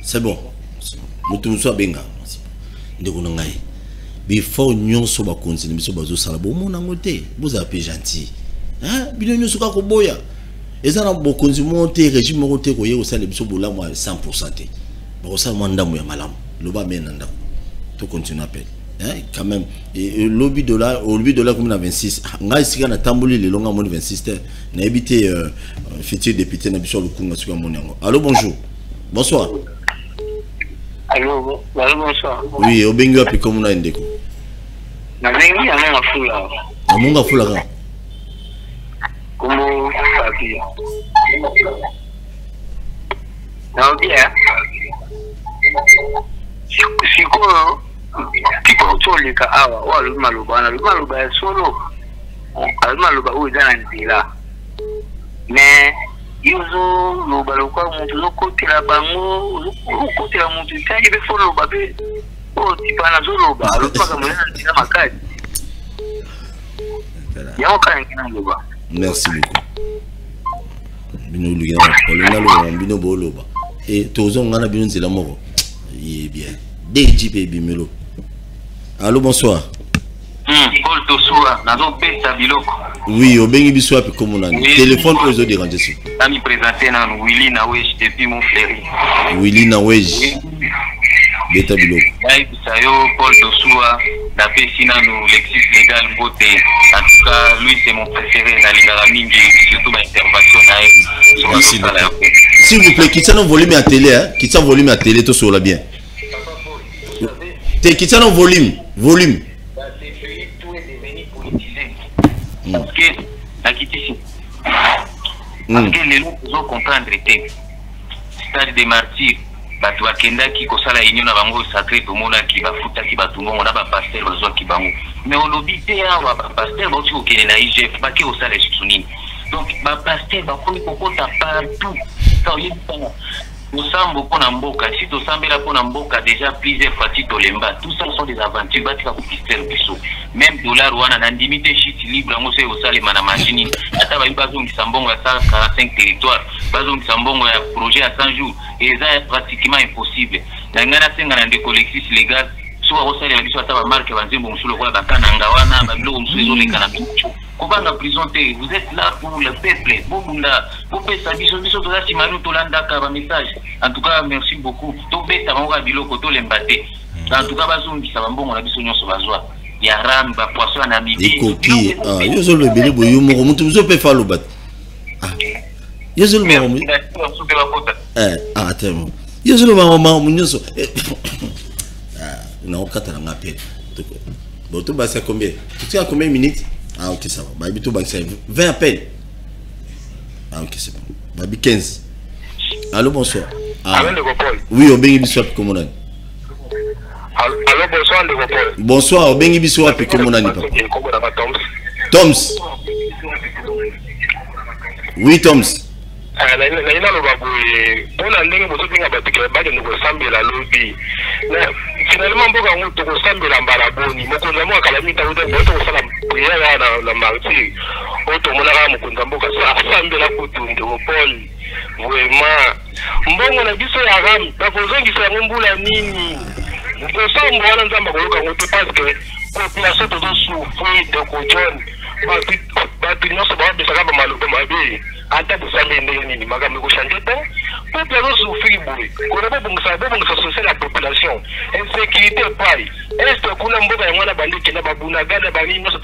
C'est bon. Nous sommes benga. Ndego nangai. Il faut union sur ma continue, mais sur bazo salabo mon angote. Vous avez gentil. Hein? Bien union sur kako boya. Et ça na beaucoup de monter régime monter ko yé au sein de biso bola moi 100%. Bon ça manda mo ya malam. Loba menanda. Tout continue appel. Hein, quand même, lobby dollar, au lobby dollar comme on a 26. Nga ici on a tamboulé les longs à 26. On a évité futur député na biso le Congo sur mon yango. Allô, bonjour. Bonsoir. Allô, bonsoir. Oui, au bengu api comme on a indeko. Na bengi ya monga fula. Na monga fula ka. Como papi. Na bien. Siko Kiko toleka awa walo maloba ya solo maloba oyo eza na nzela mais yozo loba lokwa mutu ozokotela bango ozokotela mutu tangi be fo loba be oyo tipa nazoloba alobaka monena nzela makasi yango kala ngina loba. Merci beaucoup. Bino lugina olona loba bino boloba et tozo ngana bino nzela moko yé bien DJP Bimelo. Allô, bonsoir. Paul Tosua, nazo pesa biloko. Oui, au bengi biso api comme on a. Téléphone aux autres déranger si. Ami présenté na Willy Nawej depuis mon fléri. Willy Nawej. Beta biloko. Aïe Sayo Paul Tosua, la pesina nous Lexis légal beauté. En tout cas, lui c'est mon préféré dans les Garamingi, surtout ma intervention là. S'il vous plaît, quittez le volume à télé, hein. Quittez le volume à télé, tout sur la bien. T'es quitté le volume. Volume. Ces pays, tout est devenu politisé. Parce que, la quitté parce que les gens ont comprendre stade des martyrs. Batu bakenda ki kosala union na bango sacré to mona ki bafuta ki batu mongo na ba pasteur bazwa ki bango. Mais on obité awa ba pasteur ba tiko kene na IGF ba ki osala sunini. Donc ba pasteur ba ko kokota partout. Ça y est. Nous sommes pour Namboka. Si tu sommes là pour Namboka, déjà plusieurs fois Tolemba. Tout ça sont des aventures. Même dollar ou un indemnité shit libre, on sait au salaire manamagini. Attends, il y a besoin de Sambongo à 145 territoires. Besoin de Sambongo à projet à 100 jours. Et ça est pratiquement impossible. Dans le cas de collectif légal, soit au salaire, soit à la marque, on sur le roi Bakanangawana, on sur les cannabis. Kobanga prison te, vous êtes là pour le peuple. Vous pouvez message. En tout cas, merci beaucoup. En tout cas, il y a ram, poisson en Namibie. Coquilles. Ah, yo zo le bele boyo mo mutu zo pe fa lo bat. Ah. Yo zo le mo. Attends. Yo zo le mo nyoso. Ah, na okata na ngape. Bon, tu vas combien? Tu as combien de minutes? Ah, ok, ça va. Baby, tout 20 à peine. Ah, ok, c'est bon. Baby, 15. Allô, bonsoir. Ah. Oui, au Bengi Bissou, comment on a? Allô, bonsoir, Ndeko Paul. Bonsoir, au Bengi Bissou, comment on a? Toms. Oui, Toms. naina loba boye mpona ndenge bozobenga bato bakende kosambela lobi finalement mboka yango tokosambela mbala boni mokonzi ya mboka kala mita tokosala priere na martyr oyo tomonaka mokonzi ya mboka so asambela kutu ndeko paul vraiment mbongo na biso ya rami bakozongisa yango mbula nini kosambo wana nzambe akoloka yango te parce que population tozosouffrir de kojon bato nyonso babesaka bamaloba mabe ata bosambe ndenge nini makambo ekochange te peuple azosouffrir boye kona bobongisa social ya population insécurité epai este kuna mboka yango wana bandekenda babunagana banini nyonso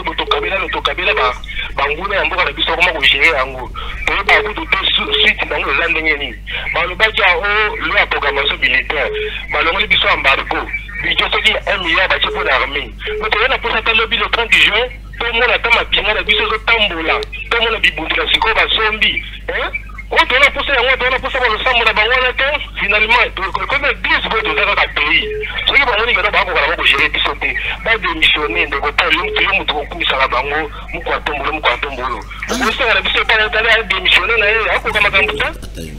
tokabela banguna ya mboka na biso koma kogere yango toyeba kutu te suite nango eza ndenge nini balobaki ao lo ya programmation militaire balongoli biso embargo bidio soki 1 milliard batie mpo na armée me toyena mposa ta lobi le 30 juin tomona ta mapinga na biso ezotambola tomona bibundu na sikoyo basombi oyo toyona mposa yango toyona mposa bazosambola bango wana te finalement comme église boye toza kaka pays soki bango ningana bakokola bakogere biso te badémissionne ndeko pa yo moto kokumisaka bango mokwatombolo osanga na biso epanatale adémissionne na ye akoka makambo te.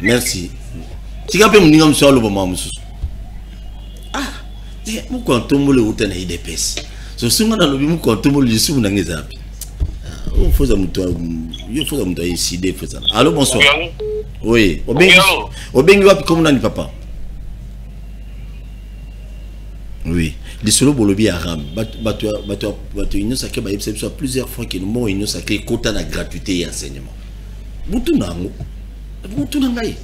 Merci. Tika mpe moninga mosusu aloba mama mosusu mokwatombolo euta na idps so singa na lobi mokwatombolo lisumu nange eza api foza muto décidé foza. Allô, bonsoir. Oui, obengi wapi comme nani papa? Oui, les solo bolobi aram bato union sacrée ba yebisa plusieurs fois que nous union sacrée kota na gratuité et enseignement. Mutu nangai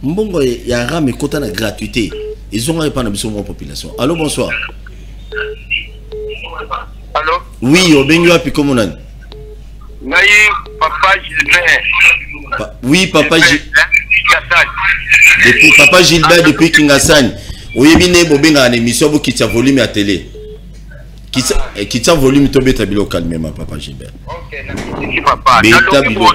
mbongo ya aram et kota na gratuité ils ont pas na biso mo population. Allô, bonsoir. Allô? Oui, obengi wapi comme nani? Naï, papa Gilbert. Oui, papa Gilbert. Depuis papa Gilbert depuis Kingasani. Oyebi ne bobenga na émission bo kitsa volume à télé. Kitsa volume to beta bilo calmement papa Gilbert. OK, na papa. Beta bilo.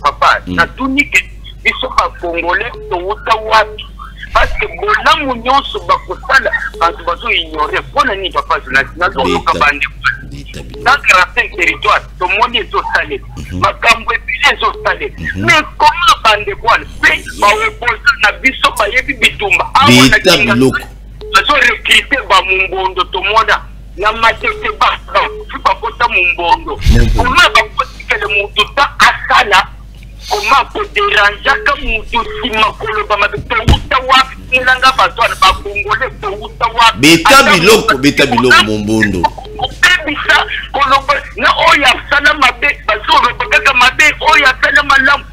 Papa, na tunike biso ba congolais to wuta wapi? Parce que bolamu nyonso bakosala bantu bazo ignorer pona ni papa na to kabande. Dans le territoire, tout le monde est au salé. Ma cambo est au salé. Mais comment bande quoi? Mais ma opposant na biso ba yebi bitumba. Ils ont recruté ba mumbondo to moda. Na matete ba fupa kota mumbondo. Comment ba kotika le mututa asala? Comment peut déranger ka mutu sima koloba ma to uta wapi nganga bazwana ba congolais to uta wapi? Beta biloko mumbondo. Bisa koloba na oya sana mabe bazoro bakaka mabe oya sana malamu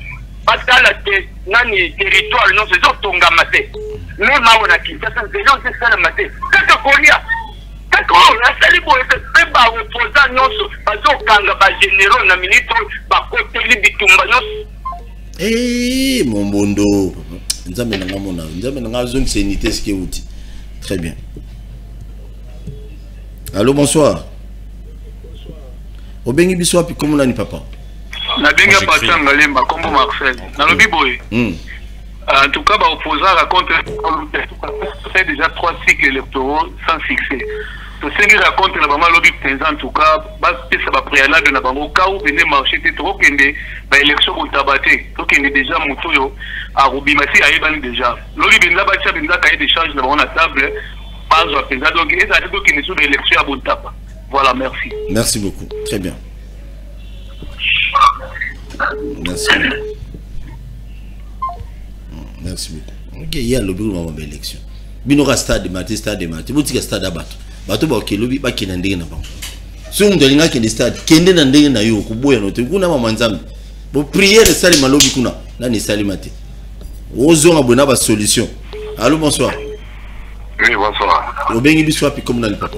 basala te nani territoire non c'est tonga mate même maona Kinshasa c'est sana mate kaka kolia kaka na sali boye pe ba opposant nyonso bazokanga ba généraux na ministre ba koteli bitumba nyonso mombondo nzambe nanga mona nzambe nanga zone sanité ce qui outil très bien. Allô, bonsoir. Obengi biso api comme nani papa? Na benga Pacha Ngalemba kombo Marcel. Na lobi boy. En tout cas, opposant contre fait déjà 3 cycles électoraux sans succès. To sengi raconte na bama lobi en tout cas, bas pesa ba préalable na bango ka ou venir marcher te trop kende ba élection ko tabate. To kende déjà mutoyo a rubimasi ayebani déjà. Lobi binza ba tcha binza cahier d'échange na bango na table. Pas à penser donc et ça donc une sous l'élection à Bontapa. Voilà, merci. Merci beaucoup. Très bien. Merci. Merci beaucoup. OK, il y a le bureau de l'élection. Binora stade de matin. Vous dites stade abat. Bato ba OK lobi ba kinandenge na bango. So ndo linga kende stade kende na ndenge na yo kuboya no te kuna mama nzambe. Bo prière sali malobi kuna. Na ni sali mate. Ozo ngabona ba solution. Allô, bonsoir. Oui, bonsoir. Obengi biso api comme nani papa?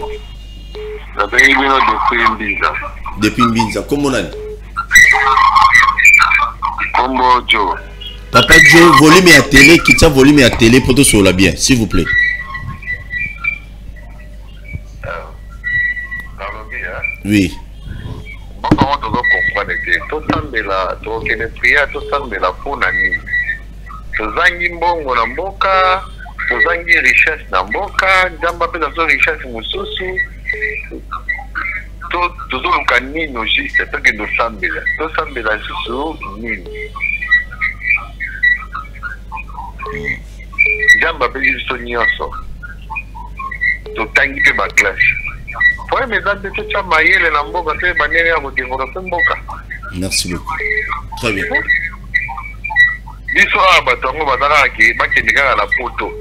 Obengi bino depuis Mbinza. Depuis Mbinza, comment nani? Combo Joe. Papa Joe, volume à télé, quitte ça volume à télé pour tout sur la bien, s'il vous plaît. Oui. Bon, comment tu vas comprendre que tout ça de la, tout que les prières, tout ça de la pour nani. Tozangi mbongo na mboka. Tozangi richesse na mboka, njamba pesa so richesse mususu. toujours le nino juste c'est que nous sambela to sambela sur nino jamba pe biso nyonso to tangi pe ba classe pour mes dates de tcha mayele na mboka te banene ya kodengola pe mboka. Merci beaucoup. Très bien. Biso abatongo bazala ki bakende kaka na poto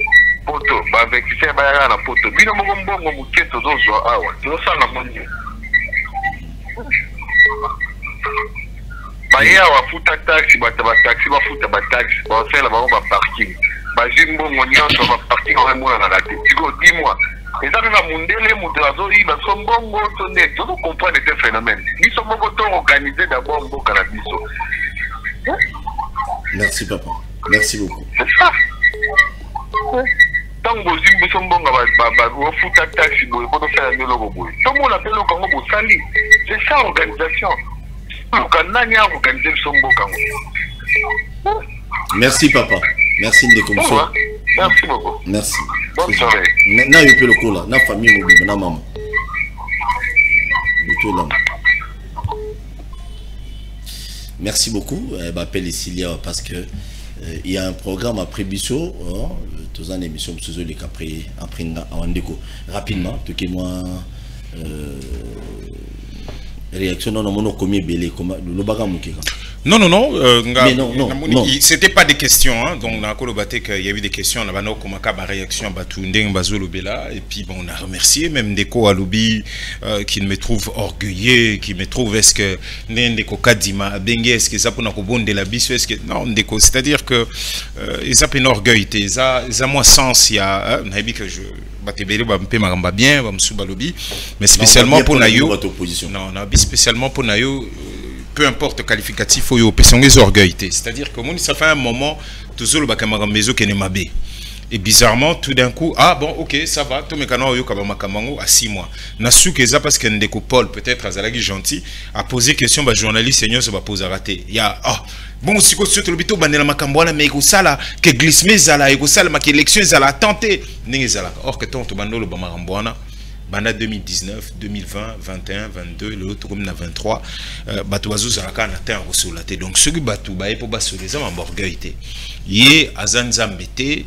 ba vekise ba ya na poto bino moko mbongo muketo zozo awa to sala monyo ba ya wafuta taxi ba taxi ba taxi ba sala ba parking ba jimbo nyonso ba parking au mona na lati tiko dis-moi et ça na mundele muto azoi ba sombongo to ne to comprendre ce phénomène biso moko to organiser d'abord mboka na biso. Merci papa. Merci beaucoup. C'est ça. Tant que vous avez besoin de foutre taxi, vous pouvez faire un logo. Tout le monde appelle le Congo Bosali. C'est ça l'organisation. Le Canada a organisé son beau. Merci papa. Merci Ndekomso. Merci beaucoup. Merci. Bonne soirée. Maintenant, il y a le coup là. La famille mobile, la maman. Merci beaucoup. M'appelle ici parce que il y a un programme après Bissot, tous en émission sur les après en déco rapidement. Tout qui moi réaction non mon combien belé comme le bagage Non, non. C'était pas des questions, hein. Donc on a colobaté qu'il y a eu des questions, on a vu comment ma réaction et puis bon, on a remercié même Ndeko Aloubi qui me trouve orgueilleux, qui me trouve est-ce que Ndeko Kadima Bengue est-ce que ça pour nous de la biso est-ce que non Ndeko, c'est-à-dire que ils ont une orgueil, ils ont moi sens il y a que je bien, mais spécialement pour Nayo. Non, spécialement pour Nayo. Peu importe le qualificatif, il faut que orgueil. C'est-à-dire que ça fait un moment, toujours le bakamara maison qui est mabé. Et bizarrement, tout d'un coup, ah bon, ok, ça va, tout mes canaux à 6 mois. N'a su que ça parce qu'un déco Paul, peut-être, à Zalagi gentil, a posé question, bah, journaliste, seigneur, ça va poser à rater. Il y a, ah, bon, si vous êtes le bito, bandela makamboana, mais ça là, que glissement, ça là, ça là, que élection, ça là, tenté. Or que ton, tu bandolo, bamaramboana. Banda 2019, 2020, 21, 22, l'autre comme na 23, Batouazou Zaraka na terre ressoulaté. Donc ceux qui battu baé pour bassoler les hommes en orgueillité. Yé azanzambete et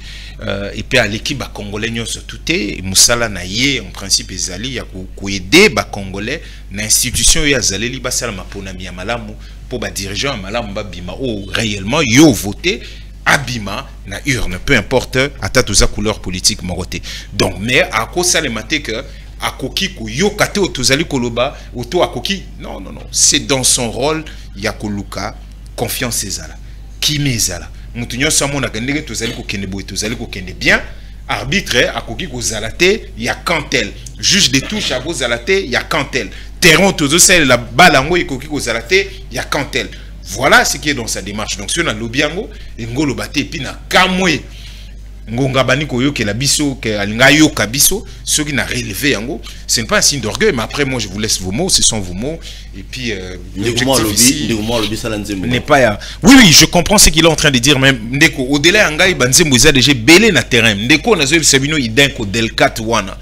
puis à l'équipe ba congolais nyo surtouté musala na yé en principe ezali ya ko aider ba congolais na institution ya zaleli basala mapona mi malamu pour ba dirigeant malamu ba bima o réellement yo voté abima na urne peu importe atatuza couleur politique moroté. Donc mais à cause ça les maté que akoki ko yokate otozali koloba auto akoki non c'est dans son rôle ya koluka confiance ezala kimezala mutu nyonso amona ndenge tozali ko kende boy tozali ko kende bien arbitre akoki ko zalate ya kantel juge de touche abo zalate ya kantel terrain tozo sel la balango ikoki ko zalate ya kantel. Voilà ce qui est dans sa démarche. Donc si on a lobiango ngolo baté puis na kamwe ngonga bani koyo ke la biso ke alinga yo kabiso ceux qui n'a relevé yango ce n'est pas un signe d'orgueil mais après moi je vous laisse vos mots, ce sont vos mots et puis l'objectif ici n'est pas oui je comprends ce qu'il est en train de dire mais ndeko au-delà ngai banzembo za déjà belé na terrain ndeko na zo sabino idenko delcat wana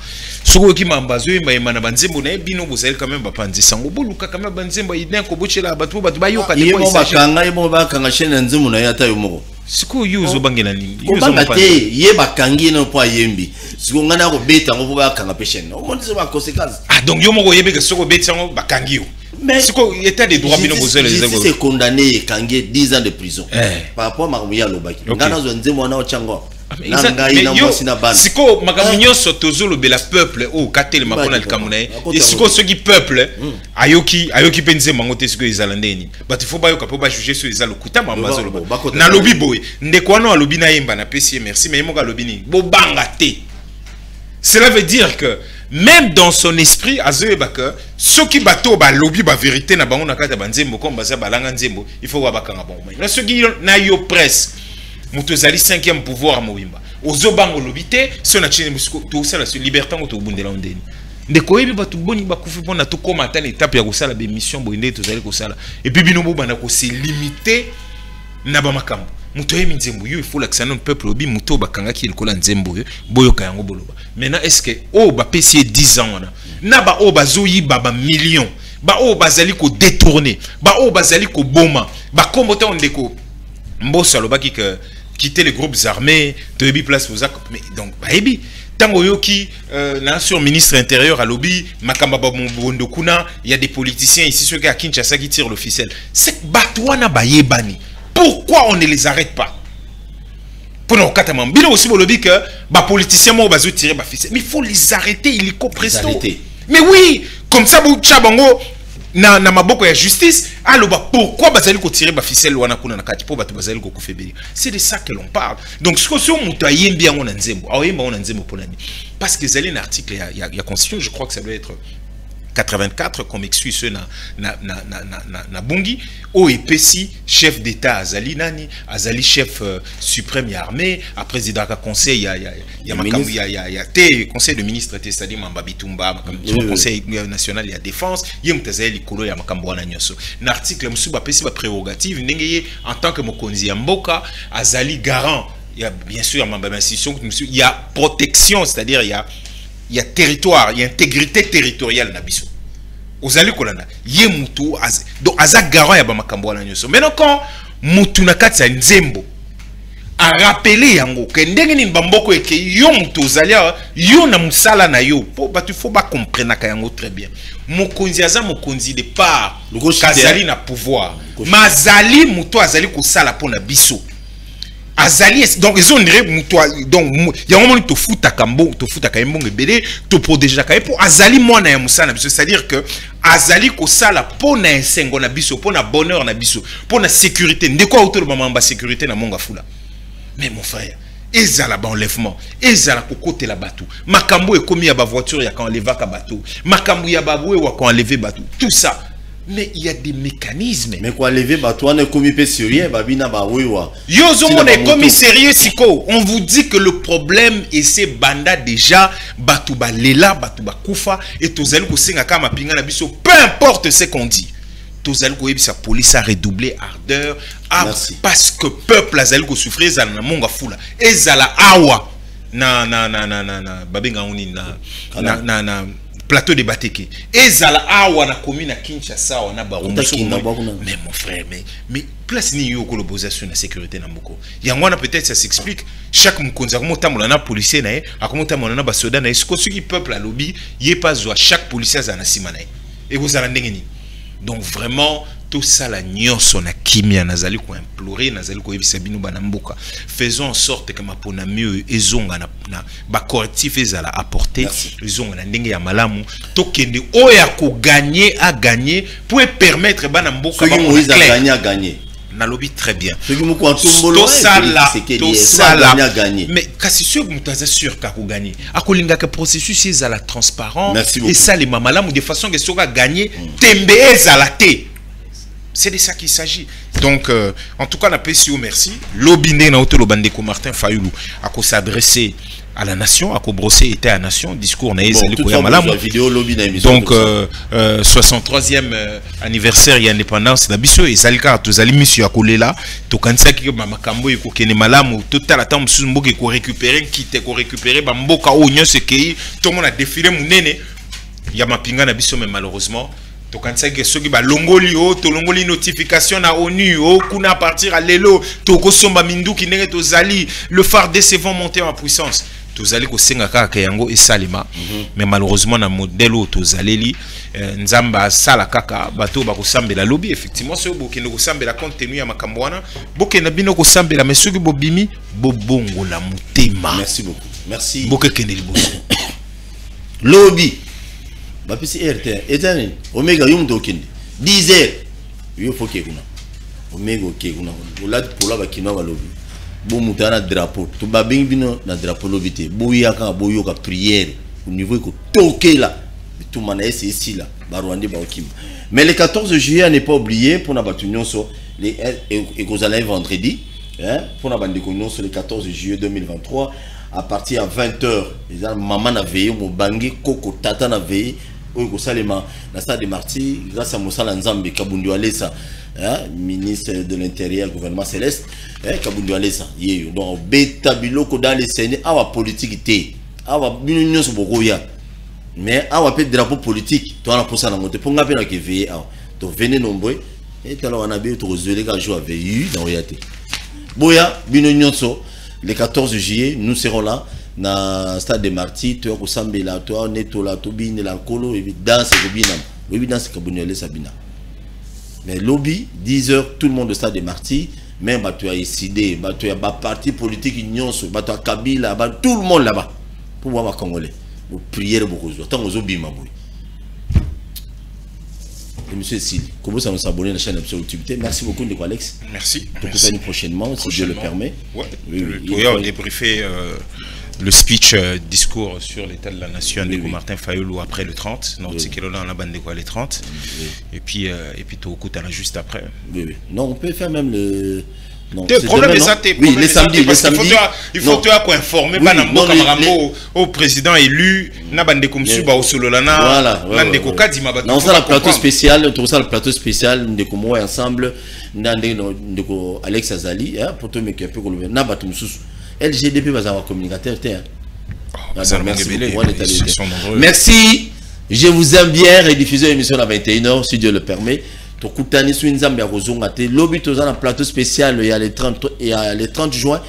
soko ki mambazo yemba yemana banzembo na bino bozali quand même bapanzi sango boluka quand même banzembo idenko bochela batu bayoka de ko bakanga yebo bakanga chene nzemu na yata yo moko siko yuzo bangela nini yuzo mbate ye bakangi na po yembi siko ngana ko beta ngo bakanga peshene o mondizo ba conséquences ah donc yo moko yebe que soko beta ngo bakangi yo mais siko état des droits bino bozele les c'est condamné kangi 10 ans de prison par rapport à Maruya Lobaki ngana zo nzemu na ochango siko makamunyo sotozo le bela peuple o katele makona likamune et siko ceux qui peuple ayoki penze mangote siko izalandeni but il faut ba yoka po ba juger sur izalo kuta mambazo na lobi boy ndeko no alobi na yemba na pesi merci mais moka lobi ni bo banga te. Cela veut dire que même dans son esprit azoyebaka ceux qui bateau ba lobi ba vérité na bango na kata banzembo comme baza balanga nzembo il faut wa bakanga bon mais ceux qui na yo presse Moutozali 5e pouvoir Mobimba. Ozobango lobité, si on a tenu tout ça la liberté on to bundela ondeni. Ndeko yebi batu boni bakufi pona to koma ata l'étape ya kosala be mission boyende tozali kosala. Et puis bino bana ko se limiter na ba makambo. Muto yebi nzembo yo il faut l'accent non peuple obi muto bakanga ki elkola nzembo yo boyoka yango boloba. Maintenant est-ce que ba pesi 10 ans na ba o bazoyi baba millions ba o bazali ko détourner ba o bazali ko boma ba kombote ondeko mbosa lobaki que quitter les groupes armés tebi place aux mais donc ba ebi tango yoki sur ministre intérieur à lobby makamba babondo kuna il y a des politiciens ici ceux qui à Kinshasa qui tirent l'officiel c'est batouana ba yebani pourquoi on ne les arrête pas pour nous katamam bino aussi lobby que ba politiciens mo bazo tirer ba ficelle mais il faut les arrêter illico presto mais oui comme ça bu chabango na maboko ya justice aloba pourquoi bazali ko tirer ba ficelle wana kuna na kati po batu bazali ko kufebeli c'est de ça que l'on parle donc ce que si on muta yembi yango na nzembo awemba on na nzembo polani parce que zali un article il y a constitution je crois que ça doit être 84 comme excuse ceux na bungi o epesi chef d'état azali nani azali chef suprême ya armée à président ka conseil ya makambu ya te conseil de ministre te c'est-à-dire mamba bitumba conseil national ya défense yem tazali kolo ya makambu wana nyoso na article musuba pesi ba prérogative ndenge en tant que mokonzi ya mboka azali garant il y a bien sûr mamba institution il y a protection c'est-à-dire il y a territoire, il y a intégrité territoriale na biso. Ozali kolanda, ye mutu donc aza garant ya ba makambo na nyoso. Maintenant quand mutu na kati ya nzembo a rappeler yango ke ndenge ni mbamboko eke yo mutu ozali yo na musala na yo po batu faut ba comprendre ka yango très bien. Mokonzi aza mokonzi de part kazali na pouvoir. Mazali mutu azali ko sala pona biso. Azali donc ils ont donc il y a un moment to futa kambo to futa kaimbonge belé to protéger ka pour azali mwana ya musana biso c'est-à-dire que azali ko sala pona ensengo na biso pona bonheur na biso pona sécurité ndeko autour mama ba sécurité na monga fula mais mon frère ezala ba enlèvement ezala ko côté la bateau makambo e komi ya ba voiture ya kan enlever ka bateau makambo ya baboué wa kan enlever bateau tout ça. Mais il y a des mécanismes. Mais quoi, lever, bah, toi, ne commis pas sérieux, bah, bina, bah, oui, ouais. Yozo, on est commis sérieux, siko. On vous dit que le problème, et c'est banda déjà, batouba lela, batouba koufa, et tozali ko senga kama pinga na biso, peu importe ce qu'on dit. Tozali ko yebi sa police a redoublé ardeur, parce que peuple azali ko souffrir, zala na monga fula, et zala awa, babenga uni, na, plateau de Bateke. Et zala awa na commune à Kinshasa on a mais mon frère mais place ni yo ko l'opposition na sécurité na mboko. Yangwana peut-être ça s'explique chaque mkonza komota molana policier na akomota molana ba soda na esko ce qui peuple à lobby yé pas zo chaque policier za na sima na et vous allez ndengeni. Donc vraiment tout ça la nyonso na kimia nazali ko implorer nazali ko yebisa bino bana mboka faisons en sorte que mapona mieux ezonga na ba correctif ezala apporter ezonga na ndenge ya malamu to kende oya ko gagner à gagner pour permettre bana mboka ba Moïse a gagné à gagner na lobby très bien ce qui moko tombolo tout ça là mais kasi sûr mutaza sûr ka ko gagner akolinga que processus ezala transparent et ça les mamalamu de façon que soka gagner tembe ezala te. C'est de ça qu'il s'agit. Donc, en tout cas, on a payé merci. L'obindé na hôtel Bandeko Martin Fayoulou a s'adresser à la nation, à brosser était à la nation. Discours na donc 63e anniversaire et indépendance na biso et salika tozali mission ya kolela to kanisa ki makambo eko kene malamu total atam mboka ko récupérer quitter ko récupérer ba mboka o nyonso kei to mona défilé munene ya mapinga na biso mais malheureusement to kanisa ke soki ba longoli o to longoli notification na ONU o kuna partir à lelo to ko somba minduki ndenge to zali le FARDC vont monter en puissance to zali ko senga kaka yango et salima mais malheureusement na modèle o to zaleli nzamba sala kaka bato ba ko sambela lobby effectivement so bokende ko sambela compte tenu ya makambo wana bokende bino ko sambela mais soki bobimi bobongo la mutema. Merci beaucoup. Merci bokende liboso lobby bapisi RT etani omega yumdo kindi 10h yo foke kuna omega ok kuna ola pola bakino ba lobby bo mutana drapeau to babing bino na drapeau lobby te bo yaka bo yoka prière au niveau ko tokela tout mana ici là ba Rwanda ba okim mais le 14 juillet n'est pas oublié pour na batunion so les et que allez vendredi hein pour na bandiko nyonso le 14 juillet 2023 à partir à 20h les maman na veillé mo bangi koko tata na veillé au Salema, la stade de Marty, grâce à Moussa Nzambe, Kabundu Alessa, ministre de l'Intérieur, gouvernement céleste, Kabundu Alessa, donc, Beta Biloko dans les scènes, awa politique, awa union sur Bogoya, Mais à un drapeau politique, tu as la pour ça dans monter pour ngapé na ke veiller donc venez nombreux et alors on a bien trop les gars jouer avec eux dans réalité. Boya bino nyonso le 14 juillet nous serons là na stade de Martyrs, tu as Sambela, tu as Netola, tu bine la colo et danse et bina. Oui danse que bonne sabina. Mais lobby 10h tout le monde au stade de Martyrs, même bah tu as décidé, bah tu as parti politique nyonso, bah tu as Kabila, bah tout le monde là-bas pour voir congolais. Vous priez beaucoup. Tant aux obima boy. Et monsieur Sil, comment ça nous s'abonner à la chaîne YouTube. Merci beaucoup Nico Alex. Merci. Pour que prochainement, si Dieu le permet. Ouais. Oui, on débriefé le speech discours sur l'état de la nation de Martin Fayoulou après le 30. Non, c'est qu'il dans la bande de quoi les 30. Et puis tout au coup juste après. Oui, oui. Non, on peut faire même le. Non, le problème est ça, oui, les samedis, les samedis. Il faut toi informer au président élu, na bande comme suba au sololana, na ndeko kadima ba. Non, ça le plateau spécial, tout ça le plateau spécial ndeko moi ensemble, ndeko Alex Azali, pour toi mais qui un peu comme na batum sous. LGDP va avoir communicateur merci, je vous aime bien, rediffuser l'émission à 21h si Dieu le permet. Tokutani Swinzambe Rozonga te lobby dans un plateau spécial il y a les 30 juin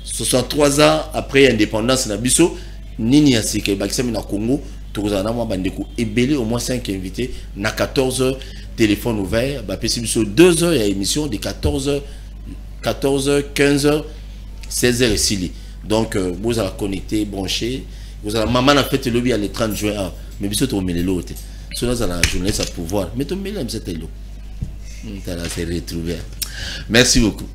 63 ans après indépendance na biso nini ya sike bakisami na Congo tozana mwa bandeko ebele au moins 5 invités na 14h téléphone ouvert ba pesi biso 2 heures ya émission de 14h 15h 16h ici donc vous allez connecter brancher vous allez maman a fait le lobby à le 30 juin mais biso to melelo te so dans la journée ça pouvoir mais to melelo c'était lo. Merci beaucoup.